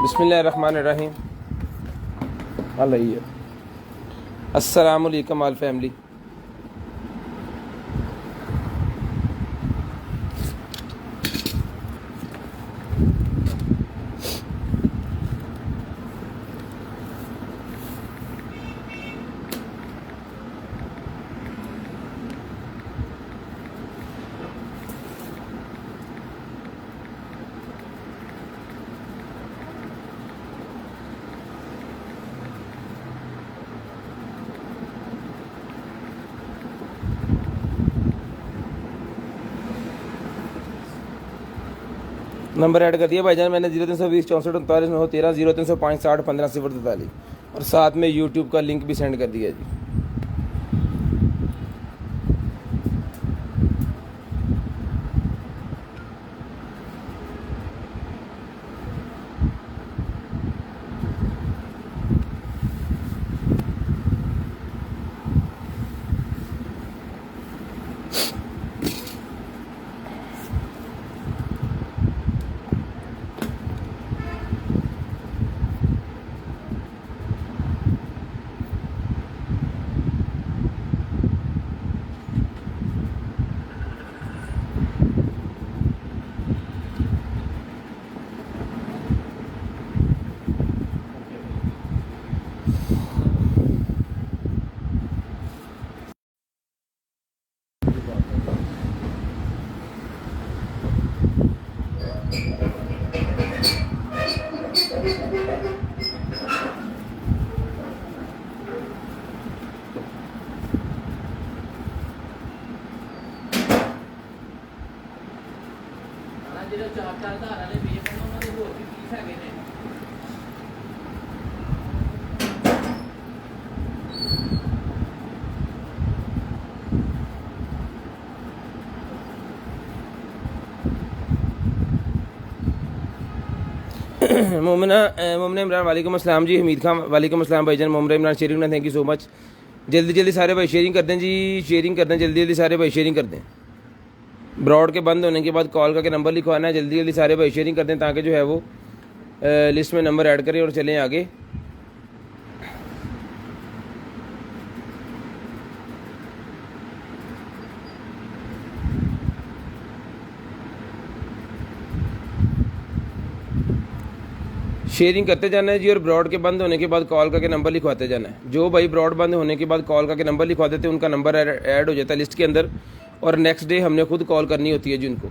बिस्मिल्लाहिर्रहमानिर्रहीम। अस्सलामु अलैकुम आल फैमिली। नंबर ऐड कर दिया भाईजान मैंने 0320 64 39 913 0305 60 15 043 और साथ में यूट्यूब का लिंक भी सेंड कर दिया जी। मोमिना इमरान वालेकुम अस्सलाम जी। हमीद खान वालेकुम अस्सलाम भाईजान। मोमिना इमरान शेयरिंग ना, थैंक यू सो मच। जल्दी जल्दी सारे भाई शेयरिंग कर दें जी, शेयरिंग कर दें जल्दी जल्दी सारे भाई शेयरिंग कर दें। ब्रॉड के बंद होने के बाद कॉल करके नंबर लिखवाना है, जल्दी जल्दी सारे भाई शेयरिंग कर दें ताकि जो है वो लिस्ट में नंबर ऐड करें और चलें आगे। शेयरिंग करते जाना है जी और ब्रॉड के बंद होने के बाद कॉल करके नंबर लिखवाते जाना है। जो भाई ब्रॉड बंद होने के बाद कॉल करके नंबर लिखवा देते हैं उनका नंबर ऐड हो जाता है लिस्ट के अंदर और नेक्स्ट डे हमने खुद कॉल करनी होती है जी उनको।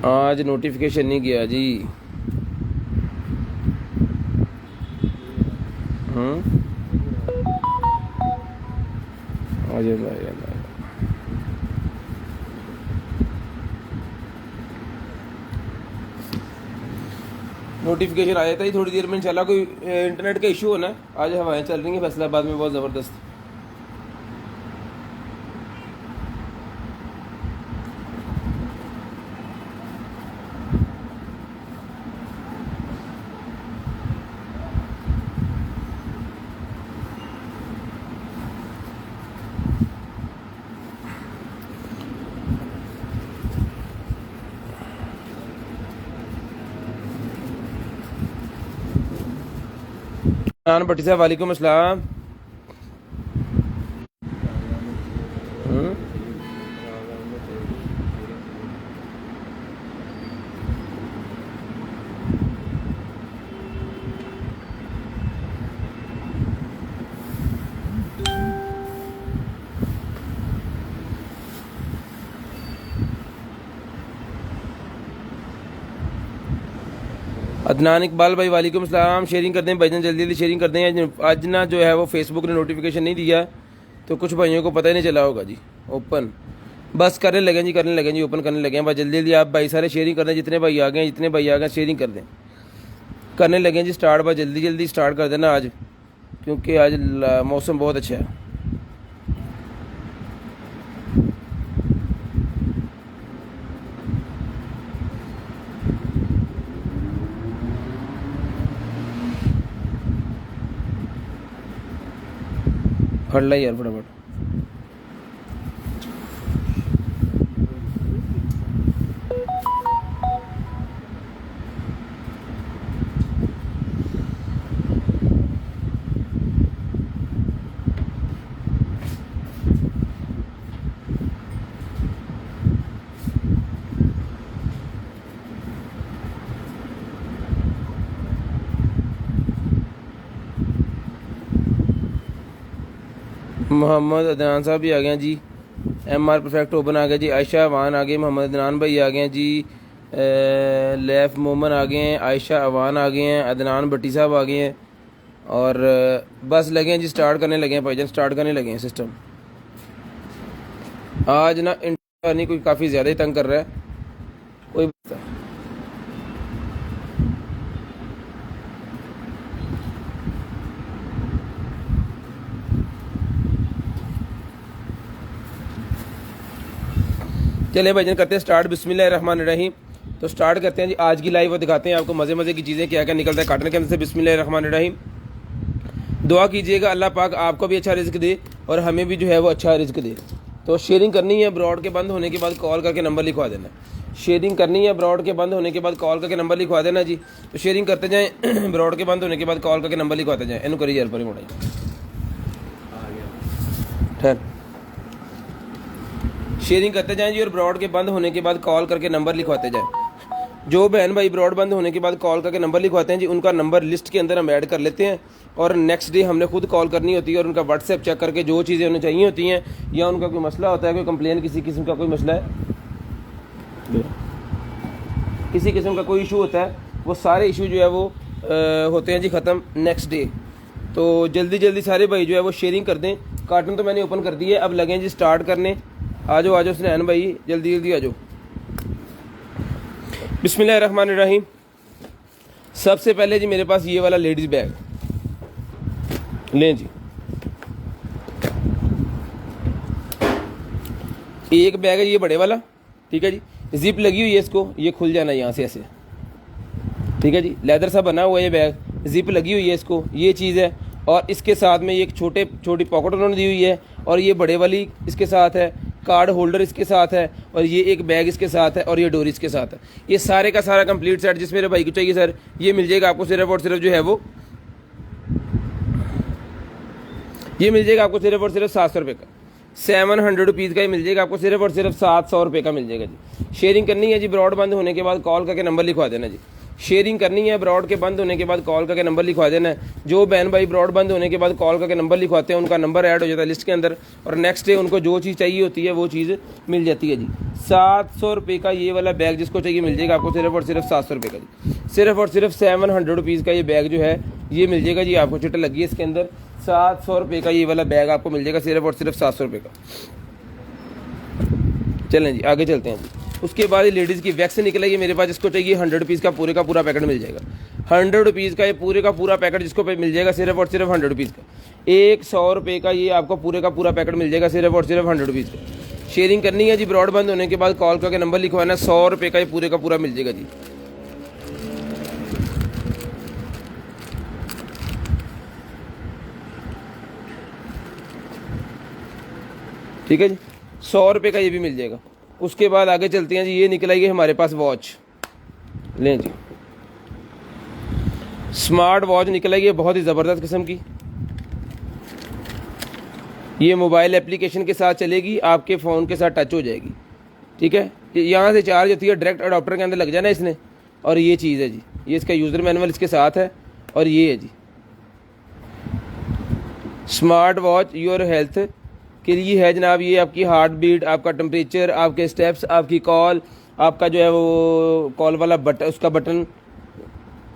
आज नोटिफिकेशन नहीं गया जी। अजय भाई नोटिफिकेशन आ जाता है थोड़ी देर में इंशाल्लाह। कोई इंटरनेट का इशू होना है। आज हवाएं चल रही हैं फैसलाबाद में बहुत ज़बरदस्त। भट्टी साहब वालेकुम अस्सलाम। अदनान इकबाल भाई वालेकुम सलाम। शेयरिंग कर दें भाईजान जल्दी जल्दी शेयरिंग कर दें। आज ना जो है वो फेसबुक ने नोटिफिकेशन नहीं दिया तो कुछ भाइयों को पता ही नहीं चला होगा जी। ओपन बस करने लगे जी, करने लगे जी, ओपन करने लगे हैं। बस जल्दी जल्दी आप भाई सारे शेयरिंग कर दें। जितने भाई आ गए जितने भाई आ गए शेयरिंग कर दें, करने लगे जी स्टार्ट। बस जल्दी जल्दी स्टार्ट कर देना आज, क्योंकि आज मौसम बहुत अच्छा है। फट ला यार फटाफट। मोहम्मद अदनान साहब भी आ गए हैं जी। MR परफेक्ट ओपन आ गया जी। आयशा अवान आ गए, मोहम्मद अदनान भाई आ गए हैं जी। लैफ मोमन आ गए हैं, आयशा अवान आ गए हैं, अदनान भट्टी साहब आ गए हैं। और बस लगे हैं जी, स्टार्ट करने लगे हैं भाईजान, स्टार्ट करने लगे हैं सिस्टम। आज ना इंटरनेट नहीं कोई काफ़ी ज़्यादा ही तंग कर रहा है कोई। चलिए भाईजान करते हैं स्टार्ट, बिस्मिल्लाहिर्रहमानिर्रहीम। तो स्टार्ट करते हैं जी आज की लाइव और दिखाते हैं आपको मज़े मज़े की चीज़ें क्या क्या निकलता है काटने के अंदर से। बिस्मिल्लाहिर्रहमानिर्रहीम। दुआ कीजिएगा अल्लाह पाक आपको भी अच्छा रिज़्क दे और हमें भी जो है वो अच्छा रिज़्क दे। तो शेयरिंग करनी है, ब्रॉड के बंद होने के बाद कॉल करके नंबर लिखवा देना। शेयरिंग करनी है, ब्रॉड के बंद होने के बाद कॉल करके नंबर लिखवा देना जी। तो शेयरिंग करते जाएँ, ब्रॉड के बंद होने के बाद कॉल करके नंबर लिखवाते जाएँ। इन करिए यार पर मोड़ाई ठहर। शेयरिंग करते जाएं जी और ब्रॉड के बंद होने के बाद कॉल करके नंबर लिखवाते जाएं। जो बहन भाई ब्रॉड बंद होने के बाद कॉल करके नंबर लिखवाते हैं जी, उनका नंबर लिस्ट के अंदर हम ऐड कर लेते हैं और नेक्स्ट डे हमने खुद कॉल करनी होती है और उनका व्हाट्सएप चेक करके जो चीज़ें उन्हें चाहिए होती हैं या उनका कोई मसला होता है, कोई कंप्लेन किसी किस्म का कोई मसला है, किसी किस्म का कोई इशू होता है, वो सारे इशू जो है वो होते हैं जी ख़त्म नेक्स्ट डे। तो जल्दी जल्दी सारे भाई जो है वो शेयरिंग कर दें। कार्टून तो मैंने ओपन कर दिए, अब लगें जी स्टार्ट करने। आ जाओ स्नैन भाई, जल्दी जल्दी आ जाओ। बिस्मिल्लाहिर्रहमानिर्रहीम। सबसे पहले जी मेरे पास ये वाला लेडीज़ बैग लें जी। एक बैग है ये बड़े वाला, ठीक है जी। जिप लगी हुई है इसको, ये खुल जाना यहाँ से ऐसे, ठीक है जी। लेदर सा बना हुआ है ये बैग, जिप लगी हुई है इसको, ये चीज़ है। और इसके साथ में ये एक छोटी पॉकेट उन्होंने दी हुई है और ये बड़े वाली इसके साथ है, कार्ड होल्डर इसके साथ है और ये एक बैग इसके साथ है और ये डोरी इसके साथ है। ये सारे का सारा कंप्लीट सेट जिस मेरे भाई को चाहिए सर, ये मिल जाएगा आपको सिर्फ और सिर्फ जो है वो, ये मिल जाएगा आपको सिर्फ और सिर्फ 700 रुपये का। 700 रुपीज़ का ही मिल जाएगा आपको, सिर्फ और सिर्फ 700 रुपये का मिल जाएगा जी। शेयरिंग करनी है जी, ब्रॉड बंद होने के बाद कॉल करके नंबर लिखवा देना जी। शेयरिंग करनी है, ब्रॉड के बंद होने के बाद कॉल करके नंबर लिखवा देना है। जो बहन भाई ब्रॉड बंद होने के बाद कॉल करके नंबर लिखवाते हैं उनका नंबर ऐड हो जाता है लिस्ट के अंदर और नेक्स्ट डे उनको जो चीज़ चाहिए होती है वो चीज़ मिल जाती है जी। 700 रुपये का ये वाला बैग जिसको चाहिए मिल जाएगा आपको सिर्फ और सिर्फ 700 रुपये का जी। सिर्फ और सिर्फ 700 रुपीज़ का ये बैग जो है ये मिल जाएगा जी आपको। चिट लगी है इसके अंदर, 700 रुपये का ये वाला बैग आपको मिल जाएगा सिर्फ और सिर्फ 700 रुपये का। चलें जी आगे चलते हैं जी। उसके बाद ये लेडीज़ की वैक्स निकलेगी मेरे पास, जिसको चाहिए 100 रुपीज़ का पूरे का पूरा पैकेट मिल जाएगा। 100 रुपीज़ का ये पूरे का पूरा पैकेट जिसको मिल जाएगा सिर्फ और सिर्फ 100 रुपीज़ का। 100 रुपये का ये आपको पूरे का पूरा पैकेट मिल जाएगा सिर्फ और सिर्फ 100 रुपीज़ का। शेयरिंग करनी है जी, ब्रॉड बंद होने के बाद कॉल करके नंबर लिखवाना, 100 रुपये का ये पूरे का पूरा मिल जाएगा जी। ठीक है जी, 100 रुपये का ये भी मिल जाएगा। उसके बाद आगे चलते हैं जी, ये निकल आई है हमारे पास वॉच, लें जी। स्मार्ट वॉच निकल आई है बहुत ही ज़बरदस्त किस्म की। ये मोबाइल एप्लीकेशन के साथ चलेगी, आपके फ़ोन के साथ टच हो जाएगी, ठीक है। यहाँ से चार्ज होती है, डायरेक्ट अडॉप्टर के अंदर लग जाना इसने। और ये चीज़ है जी, ये इसका यूज़र मैनुअल इसके साथ है और ये है जी स्मार्ट वॉच योर हेल्थ के लिए है जनाब। ये आपकी हार्ट बीट, आपका टेम्परेचर, आपके स्टेप्स, आपकी कॉल, आपका जो है वो कॉल वाला बटन, उसका बटन,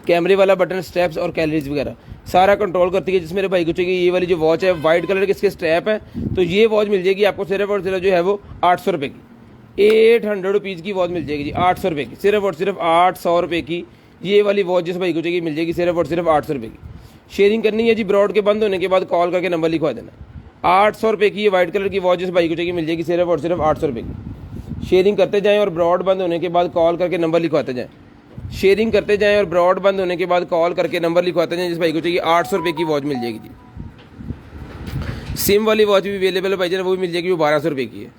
कैमरे वाला बटन, स्टेप्स और कैलोरीज वगैरह सारा कंट्रोल करती है। जिस मेरे भाई को चाहिए ये वाली जो वॉच है, वाइट कलर के इसके स्ट्रैप है, तो ये वॉच मिल जाएगी आपको सिर्फ और सिर्फ जो है वो 800 रुपये की। 800 रुपीज़ की वॉच मिल जाएगी जी, 800 रुपये की, सिर्फ और सिर्फ 800 रुपये की ये वाली वॉच जिस भाई को चाहिए मिल जाएगी सिर्फ और सिर्फ 800 रुपये की। शेयरिंग करनी है जी, ब्रॉड के बंद होने के बाद कॉल करके नंबर लिखवा देना। 800 रुपये की ये वाइट कलर की वॉच जिस भाई को चाहिए मिल जाएगी सिर्फ और सिर्फ 800 रुपये की। शेयरिंग करते जाएं और ब्रॉड बंद होने के बाद कॉल करके नंबर लिखवाते जाएं। शेयरिंग करते जाएं और ब्रॉड बंद होने के बाद कॉल करके नंबर लिखवाते जाएं। जिस भाई को चाहिए 800 रुपये की वॉच मिल जाएगी जी। सिम वाली वॉच भी अवेलेबल है भाई जान, वो भी मिल जाएगी, वो 1200 रुपये की है।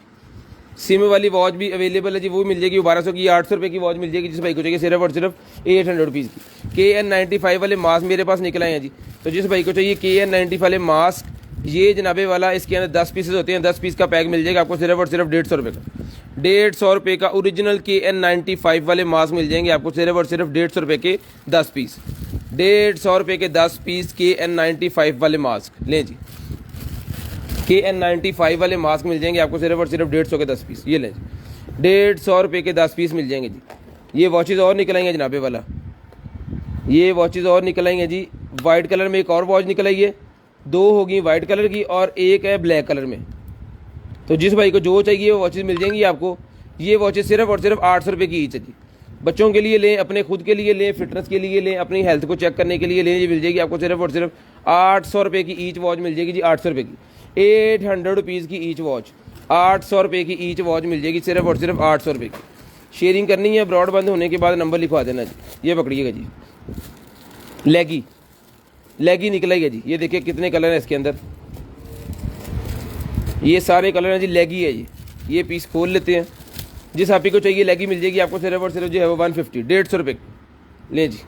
सिम वाली वॉच भी अवेलेबल है जी, वो मिल जाएगी, वो 1200 की। 800 रुपये की वॉच मिल जाएगी जिस भाई को चाहिए सिर्फ और सिर्फ 800 रुपीज़ की। KN95 वाले मास्क मेरे पास निकल आए हैं जी, तो जिस भाई को चाहिए KN95 वाले मास्क, ये जनाबे वाला, इसके अंदर 10 पीसेज होते हैं, 10 पीस का पैक मिल जाएगा आपको सिर्फ और सिर्फ 150 रुपये का। 150 रुपये का ओरिजिनल KN95 वाले मास्क मिल जाएंगे आपको सिर्फ और सिर्फ 150 रुपये के 10 पीस। 150 रुपये के 10 पीस KN95 वाले मास्क लें जी। KN95 वाले मास्क मिल जाएंगे आपको सिर्फ और सिर्फ 150 के 10 पीस। ये लें 150 रुपये के 10 पीस मिल जाएंगे जी। ये वॉचेज़ और निकल आएंगे जनाबे वाला, ये वॉचेज़ और निकल आएंगे जी। वाइट कलर में एक और वॉच निकल आई है, 2 होगी वाइट कलर की और एक है ब्लैक कलर में। तो जिस भाई को जो चाहिए वो वॉचेज़ मिल जाएंगी आपको। ये वॉचेज़ सिर्फ और सिर्फ 800 रुपये की ईच है जी। बच्चों के लिए लें, अपने खुद के लिए लें, फिटनेस के लिए लें, अपनी हेल्थ को चेक करने के लिए लें, ये मिल जाएगी आपको सिर्फ और सिर्फ 800 रुपये की ईच वॉच मिल जाएगी जी। 800 रुपये की, 800 रुपीज़ की ईच वॉच, 800 रुपये की ईच वॉच मिल जाएगी सिर्फ और सिर्फ 800 रुपये की। शेयरिंग करनी है, ब्रॉड बंद होने के बाद नंबर लिखवा देना जी। ये पकड़िएगा जी, लेगी निकला ही है जी। ये देखिए कितने कलर हैं इसके अंदर, ये सारे कलर हैं जी। लेगी है ये पीस खोल लेते हैं। जिस आप ही को चाहिए लेगी मिल जाएगी आपको सिर्फ और सिर्फ जो है वो 150, 150 रुपये लें जी।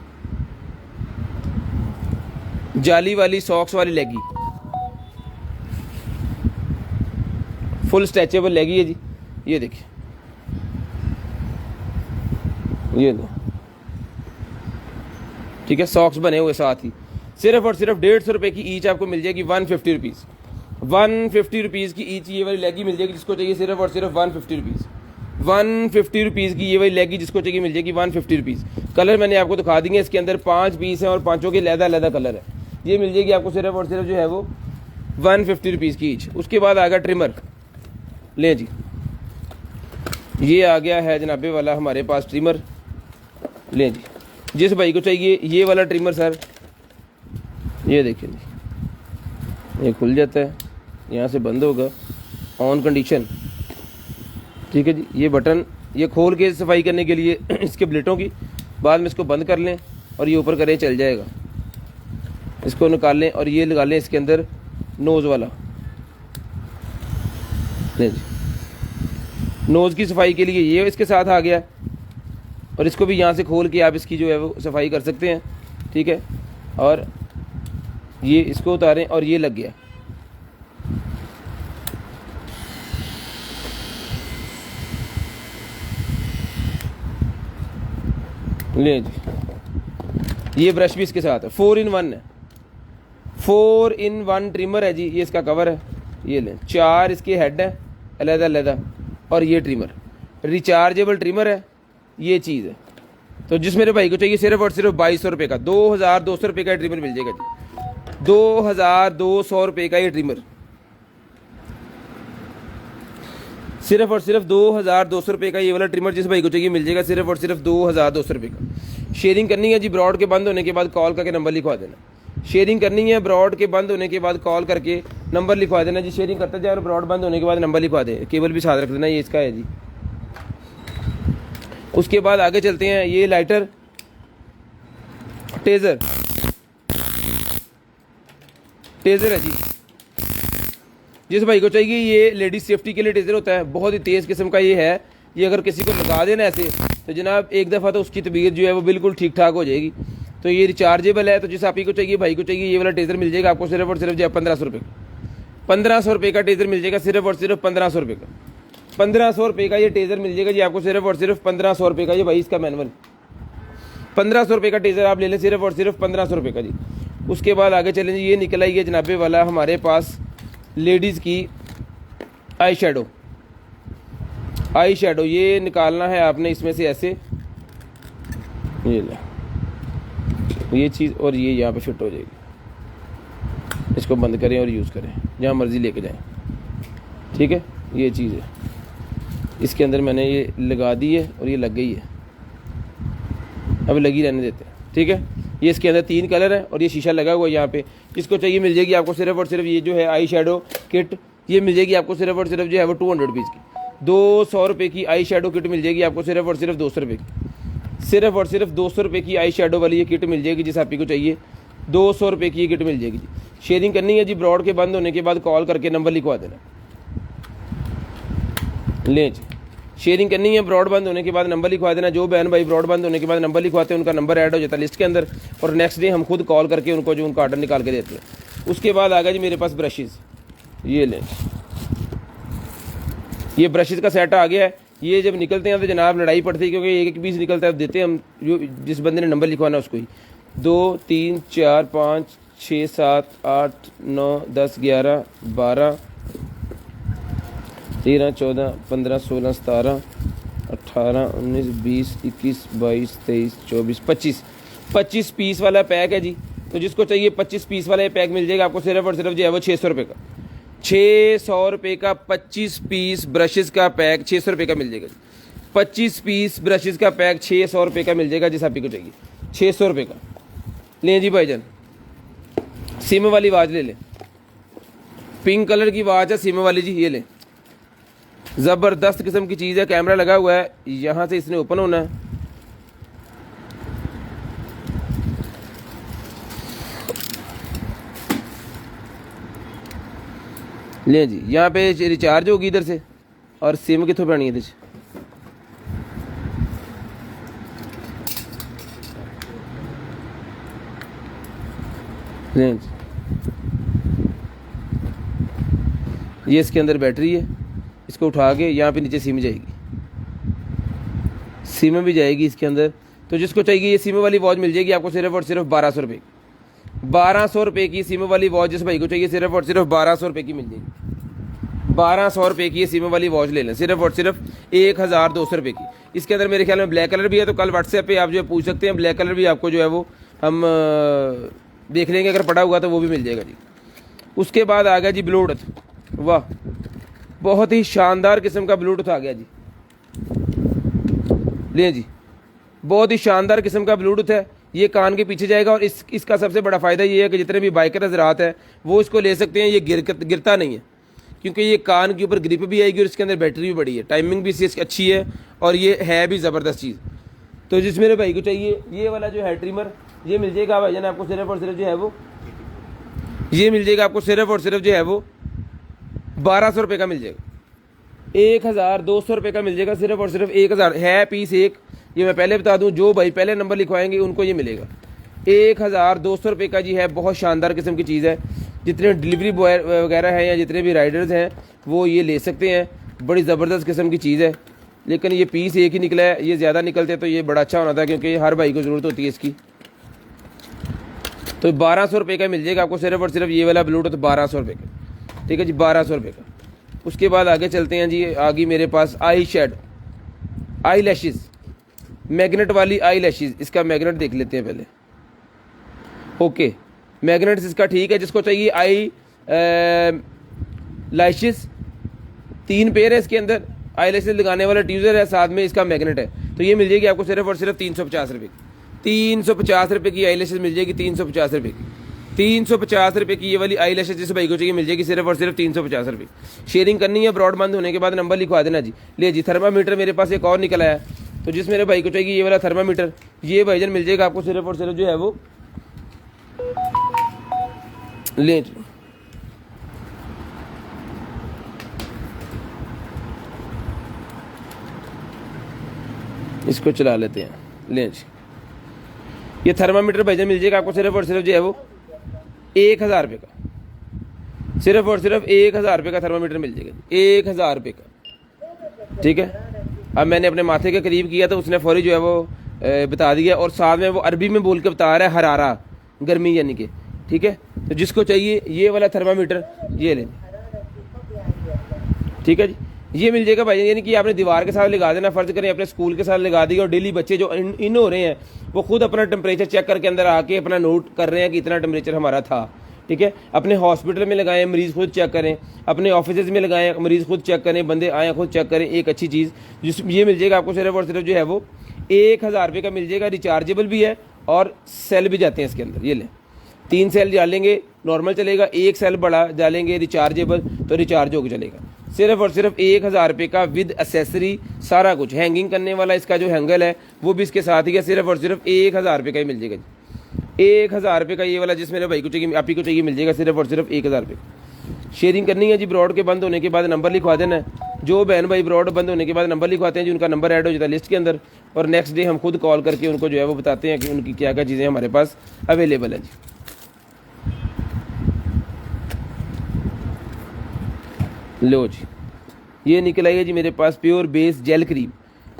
जाली वाली सॉक्स वाली लेगी, फुल स्ट्रेचेबल लेगी है जी। ये देखिए, ये दो ठीक है, सॉक्स बने हुए साथ ही। सिर्फ और सिर्फ 150 रुपये की ईच आपको मिल जाएगी, 150 रुपीज़, 150 रुपीज़ की ईच ये वाली लेगी मिल जाएगी जिसको चाहिए सिर्फ और सिर्फ 150 रुपीज़, 150 रुपीज़ की ये वाली लेगी जिसको चाहिए मिल जाएगी 150 रुपीज़। कलर मैंने आपको दिखा देंगे, इसके अंदर 5 पीस हैं और पाँचों के अलग कलर है। ये मिल जाएगी आपको सिर्फ और सिर्फ जो है वो 150 रुपीज़ की ईच। उसके बाद आ गया ट्रिमर, लें जी। ये आ गया है जनाबे वाला हमारे पास ट्रिमर, लें जी। जिस भाई को चाहिए ये वाला ट्रिमर सर, ये देखिए जी, ये खुल जाता है, यहाँ से बंद होगा, ऑन कंडीशन, ठीक है जी। ये बटन ये खोल के सफाई करने के लिए इसके ब्लेटों की, बाद में इसको बंद कर लें और ये ऊपर करें चल जाएगा। इसको निकाल लें और ये लगा लें इसके अंदर नोज़ वाला, नहीं जी। नोज़ की सफाई के लिए ये इसके साथ आ गया और इसको भी यहाँ से खोल के आप इसकी जो है वो सफाई कर सकते हैं, ठीक है। और ये इसको उतारें और ये लग गया। ले जी, ये ब्रश भी इसके साथ है, 4 in 1 है, 4 in 1 ट्रिमर है जी। ये इसका कवर है, ये लें। 4 इसके हेड है अलग और ये ट्रिमर रिचार्जेबल ट्रिमर है, ये चीज़ है। तो जिस मेरे भाई को चाहिए सिर्फ और सिर्फ 2200 रुपये का, 2200 रुपये का ट्रिमर मिल जाएगा जी। 2200 रुपये का ये ट्रिमर, सिर्फ और सिर्फ 2200 रुपये का ये वाला ट्रिमर जिस भाई को चाहिए मिल जाएगा सिर्फ और सिर्फ 2200 रुपये का। शेयरिंग करनी है जी, ब्रॉड के बंद होने के बाद कॉल करके नंबर लिखवा देना। शेयरिंग करनी है, ब्रॉड के बंद होने के बाद कॉल करके नंबर लिखवा देना जी। शेयरिंग करते जाए और ब्रॉड बंद होने के बाद नंबर लिखवा दें। केबल भी साथ रख देना, ये इसका है जी। उसके बाद आगे चलते हैं, ये लाइटर टेज़र है जी। जिस भाई को चाहिए, ये लेडीज सेफ्टी के लिए टेज़र होता है, बहुत ही तेज़ किस्म का ये है। ये अगर किसी को लगा देना ऐसे तो जनाब एक दफ़ा तो उसकी तबीयत जो है वो बिल्कुल ठीक ठाक हो जाएगी। तो ये रिचार्जेबल है। तो जिस आप ही को चाहिए, भाई को चाहिए, ये वाला टेज़र मिल जाएगा आपको सिर्फ और सिर्फ जो है 1500 रुपये का। 1500 रुपये का टेज़र मिल जाएगा सिर्फ और सिर्फ 1500 रुपये का। 1500 रुपये का ये टेज़र मिल जाएगा जी आपको सिर्फ और सिर्फ 1500 रुपये का। ये भाई इसका मैनुअल, 1500 रुपये का टेज़र आप ले लें सिर्फ और सिर्फ 1500 रुपये का जी। उसके बाद आगे चलें जी, ये निकल आई है जनाबे वाला हमारे पास लेडीज़ की आई शेडो। ये निकालना है आपने इसमें से ऐसे, ये ले, ये चीज़ और ये यहाँ पे फिट हो जाएगी। इसको बंद करें और यूज़ करें, जहाँ मर्ज़ी लेके जाएं, ठीक है। ये चीज़ है, इसके अंदर मैंने ये लगा दी है और ये लग गई है, अब लगी रहने देते हैं, ठीक है। ये इसके अंदर 3 कलर है और ये शीशा लगा हुआ है यहाँ पे। जिसको चाहिए मिल जाएगी आपको सिर्फ और सिर्फ ये जो है आई शेडो किट, ये मिल जाएगी आपको सिर्फ और सिर्फ जो है वो 200 रुपीज़ की। 200 रुपये की आई शेडो किट मिल जाएगी आपको सिर्फ और सिर्फ 200 रुपये की। सिर्फ और सिर्फ 200 रुपये की आई शेडो वाली ये किट मिल जाएगी। जिस आप ही को चाहिए 200 रुपये की ये किट मिल जाएगी जी। शेयरिंग करनी है जी, ब्रॉड के बंद होने के बाद कॉल करके नंबर लिखवा देना। लें जी, शेयरिंग करनी है, ब्रॉड बंद होने के बाद नंबर लिखवा देना। जो बहन भाई ब्रॉड बंद होने के बाद नंबर लिखवाते हैं उनका नंबर ऐड हो जाता है लिस्ट के अंदर और नेक्स्ट डे हम खुद कॉल करके उनको जो उनका ऑर्डर निकाल के देते हैं। उसके बाद आ गया जी मेरे पास ब्रशेज़, ये लें, ये ब्रशेज़ का सेट आ गया है। ये जब निकलते हैं तो जनाब लड़ाई पड़ती है, क्योंकि एक पीस निकलता है, देते हैं हम जो जिस बंदे ने नंबर लिखवाना उसको ही। 2 3 4 5 6 7 8 9 10 11 12 13, 14, 15, 16, 17, 18, 19, 20, 21, 22, 23, 24, 25 25 पीस वाला पैक है जी। तो जिसको चाहिए 25 पीस वाला ये पैक मिल जाएगा आपको सिर्फ और सिर्फ जो है वो 600 रुपये का। 600 रुपये का 25 पीस ब्रशेज़ का पैक 600 रुपये का मिल जाएगा जी। 25 पीस ब्रशेज़ का पैक 600 रुपये का मिल जाएगा जिस आप ही को चाहिए 600 रुपये का। लें जी भाईजान, सिम वाली वाच ले लें, पिंक कलर की वाच है सिम वाली जी, ये लें। ज़बरदस्त किस्म की चीज़ है, कैमरा लगा हुआ है, यहाँ से इसने ओपन होना है। लें जी, यहाँ पे रिचार्ज होगी इधर से, और सिम कितों पैनी है लें जी। ये इसके अंदर बैटरी है, इसको उठा के यहाँ पे नीचे सिम जाएगी, सिम भी जाएगी इसके अंदर। तो जिसको चाहिए ये सिम वाली वॉच मिल जाएगी आपको सिर्फ और सिर्फ 1200 रुपये। 1200 रुपये की सिम वाली वॉच जिस भाई को चाहिए सिर्फ और सिर्फ 1200 रुपये की मिल जाएगी। 1200 रुपये की ये सिम वाली वॉच ले लें, सिर्फ और सिर्फ 1200 रुपये की। इसके अंदर मेरे ख्याल में ब्लैक कलर भी है, तो कल व्हाट्सएप पे आप जो है पूछ सकते हैं, ब्लैक कलर भी आपको जो है वो हम देख लेंगे, अगर पड़ा हुआ तो वो भी मिल जाएगा जी। उसके बाद आ गया जी ब्लूटूथ, वाह बहुत ही शानदार किस्म का ब्लूटूथ आ गया जी। ले जी, बहुत ही शानदार किस्म का ब्लूटूथ है, ये कान के पीछे जाएगा। और इसका सबसे बड़ा फ़ायदा ये है कि जितने भी बाइकर हजरात हैं वो इसको ले सकते हैं, ये गिरता नहीं है, क्योंकि ये कान के ऊपर ग्रिप भी आएगी और इसके अंदर बैटरी भी बड़ी है, टाइमिंग भी इसकी अच्छी है, और ये है भी ज़बरदस्त चीज़। तो जिस मेरे भाई को चाहिए ये वाला जो है ट्रिमर, ये मिल जाएगा भाईजान आपको सिर्फ और सिर्फ जो है वो, ये मिल जाएगा आपको सिर्फ और सिर्फ जो है वो 1200 रुपये का मिल जाएगा। 1200 रुपये का मिल जाएगा, सिर्फ और सिर्फ 1000 है पीस एक। ये मैं पहले बता दूं, जो भाई पहले नंबर लिखवाएंगे उनको ये मिलेगा 1200 रुपये का जी है। बहुत शानदार किस्म की चीज़ है, जितने डिलीवरी बॉय वगैरह हैं या जितने भी राइडर्स हैं वो ये ले सकते हैं, बड़ी ज़बरदस्त किस्म की चीज़ है। लेकिन ये पीस एक ही निकला है, ये ज़्यादा निकलते तो ये बड़ा अच्छा होना था, क्योंकि हर भाई को ज़रूरत होती है इसकी। तो 1200 रुपये का मिल जाएगा आपको सिर्फ और सिर्फ ये वाला ब्लूटूथ 1200 रुपये का, ठीक है जी, 1200 रुपये का। उसके बाद आगे चलते हैं जी, आगे मेरे पास आई शेड, आई लैशेज़, मैग्नेट वाली आई लैशेज़। इसका मैग्नेट देख लेते हैं पहले। ओके, मैग्नेट इसका ठीक है। जिसको चाहिए आई लैशेज़, 3 पेयर है इसके अंदर, आई लैशेज़ लगाने वाला ट्यूज़र है, साथ में इसका मैग्नेट है। तो ये मिल जाएगी आपको सिर्फ और सिर्फ 350 रुपये की। 350 रुपये की आई लैशेज़ मिल जाएगी, 350 रुपये की। 350 रुपये की ये वाली आई लैशेज़ जिस भाई को चाहिए मिल जाएगी सिर्फ और सिर्फ 350 रुपये। शेयरिंग करनी है, ब्रॉड बंद होने के बाद नंबर लिखवा देना जी। ले जी, थर्मामीटर मेरे पास एक और निकल आया, तो जिस मेरे भाई को चाहिए ये वाला थर्मामीटर, ये भाईजान मिल जाएगा आपको सिर्फ और सिर्फ जो है वो, ले इसको चला लेते हैं। ले जी, ये थर्मामीटर भाईजान मिल जाएगा आपको सिर्फ और सिर्फ जो है वो 1000 रुपये का, सिर्फ और सिर्फ 1000 रुपये का थर्मामीटर मिल जाएगा, 1000 रुपये का, ठीक है। अब मैंने अपने माथे के करीब किया तो उसने फौरी जो है वो बता दिया, और साथ में वो अरबी में बोल के बता रहा है हरारा, गर्मी यानी कि, ठीक है। तो जिसको चाहिए ये वाला थर्मामीटर ये लें, ठीक है जी, ये मिल जाएगा भाई। यानी कि आपने दीवार के साथ लगा देना, फ़र्ज़ करें अपने स्कूल के साथ लगा दिया, और डेली बच्चे जो इन हो रहे हैं वो खुद अपना टेम्परेचर चेक करके अंदर आके अपना नोट कर रहे हैं कि इतना टेम्परेचर हमारा था, ठीक है। अपने हॉस्पिटल में लगाएं, मरीज़ खुद चेक करें, अपने ऑफिस में लगाएं, मरीज़ खुद चेक करें, बंदे आए खुद चेक करें। एक अच्छी चीज़ जिस ये मिल जाएगा आपको सिर्फ और सिर्फ जो है वो 1000 रुपये का मिल जाएगा। रिचार्जेबल भी है और सेल भी जाते हैं इसके अंदर, ये लें। 3 सेल डालेंगे नॉर्मल चलेगा, 1 सेल बड़ा डालेंगे रिचार्जेबल तो रिचार्ज होकर चलेगा। सिर्फ और सिर्फ 1000 रुपये का विद एसेसरी, सारा कुछ। हैंगिंग करने वाला इसका जो हैंगल है वो भी इसके साथ ही है, सिर्फ और सिर्फ 1000 रुपये का ही मिल जाएगा जी। 1000 रुपये का ये वाला जिस मेरे भाई को चाहिए, आप ही को चाहिए, मिल जाएगा सिर्फ और सिर्फ 1000 रुपये। शेयरिंग करनी है जी, ब्रॉड के बंद होने के बाद नंबर लिखवा देना है। जो बहन भाई ब्रॉड बंद होने के बाद नंबर लिखवाते हैं जी, उनका नंबर ऐड हो जाता है लिस्ट के अंदर, और नेक्स्ट डे हम खुद कॉल करके उनको जो है वो बताते हैं कि उनकी क्या क्या चीज़ें हमारे पास अवेलेबल है जी। लो जी, ये निकल आई है जी मेरे पास pure base gel cream,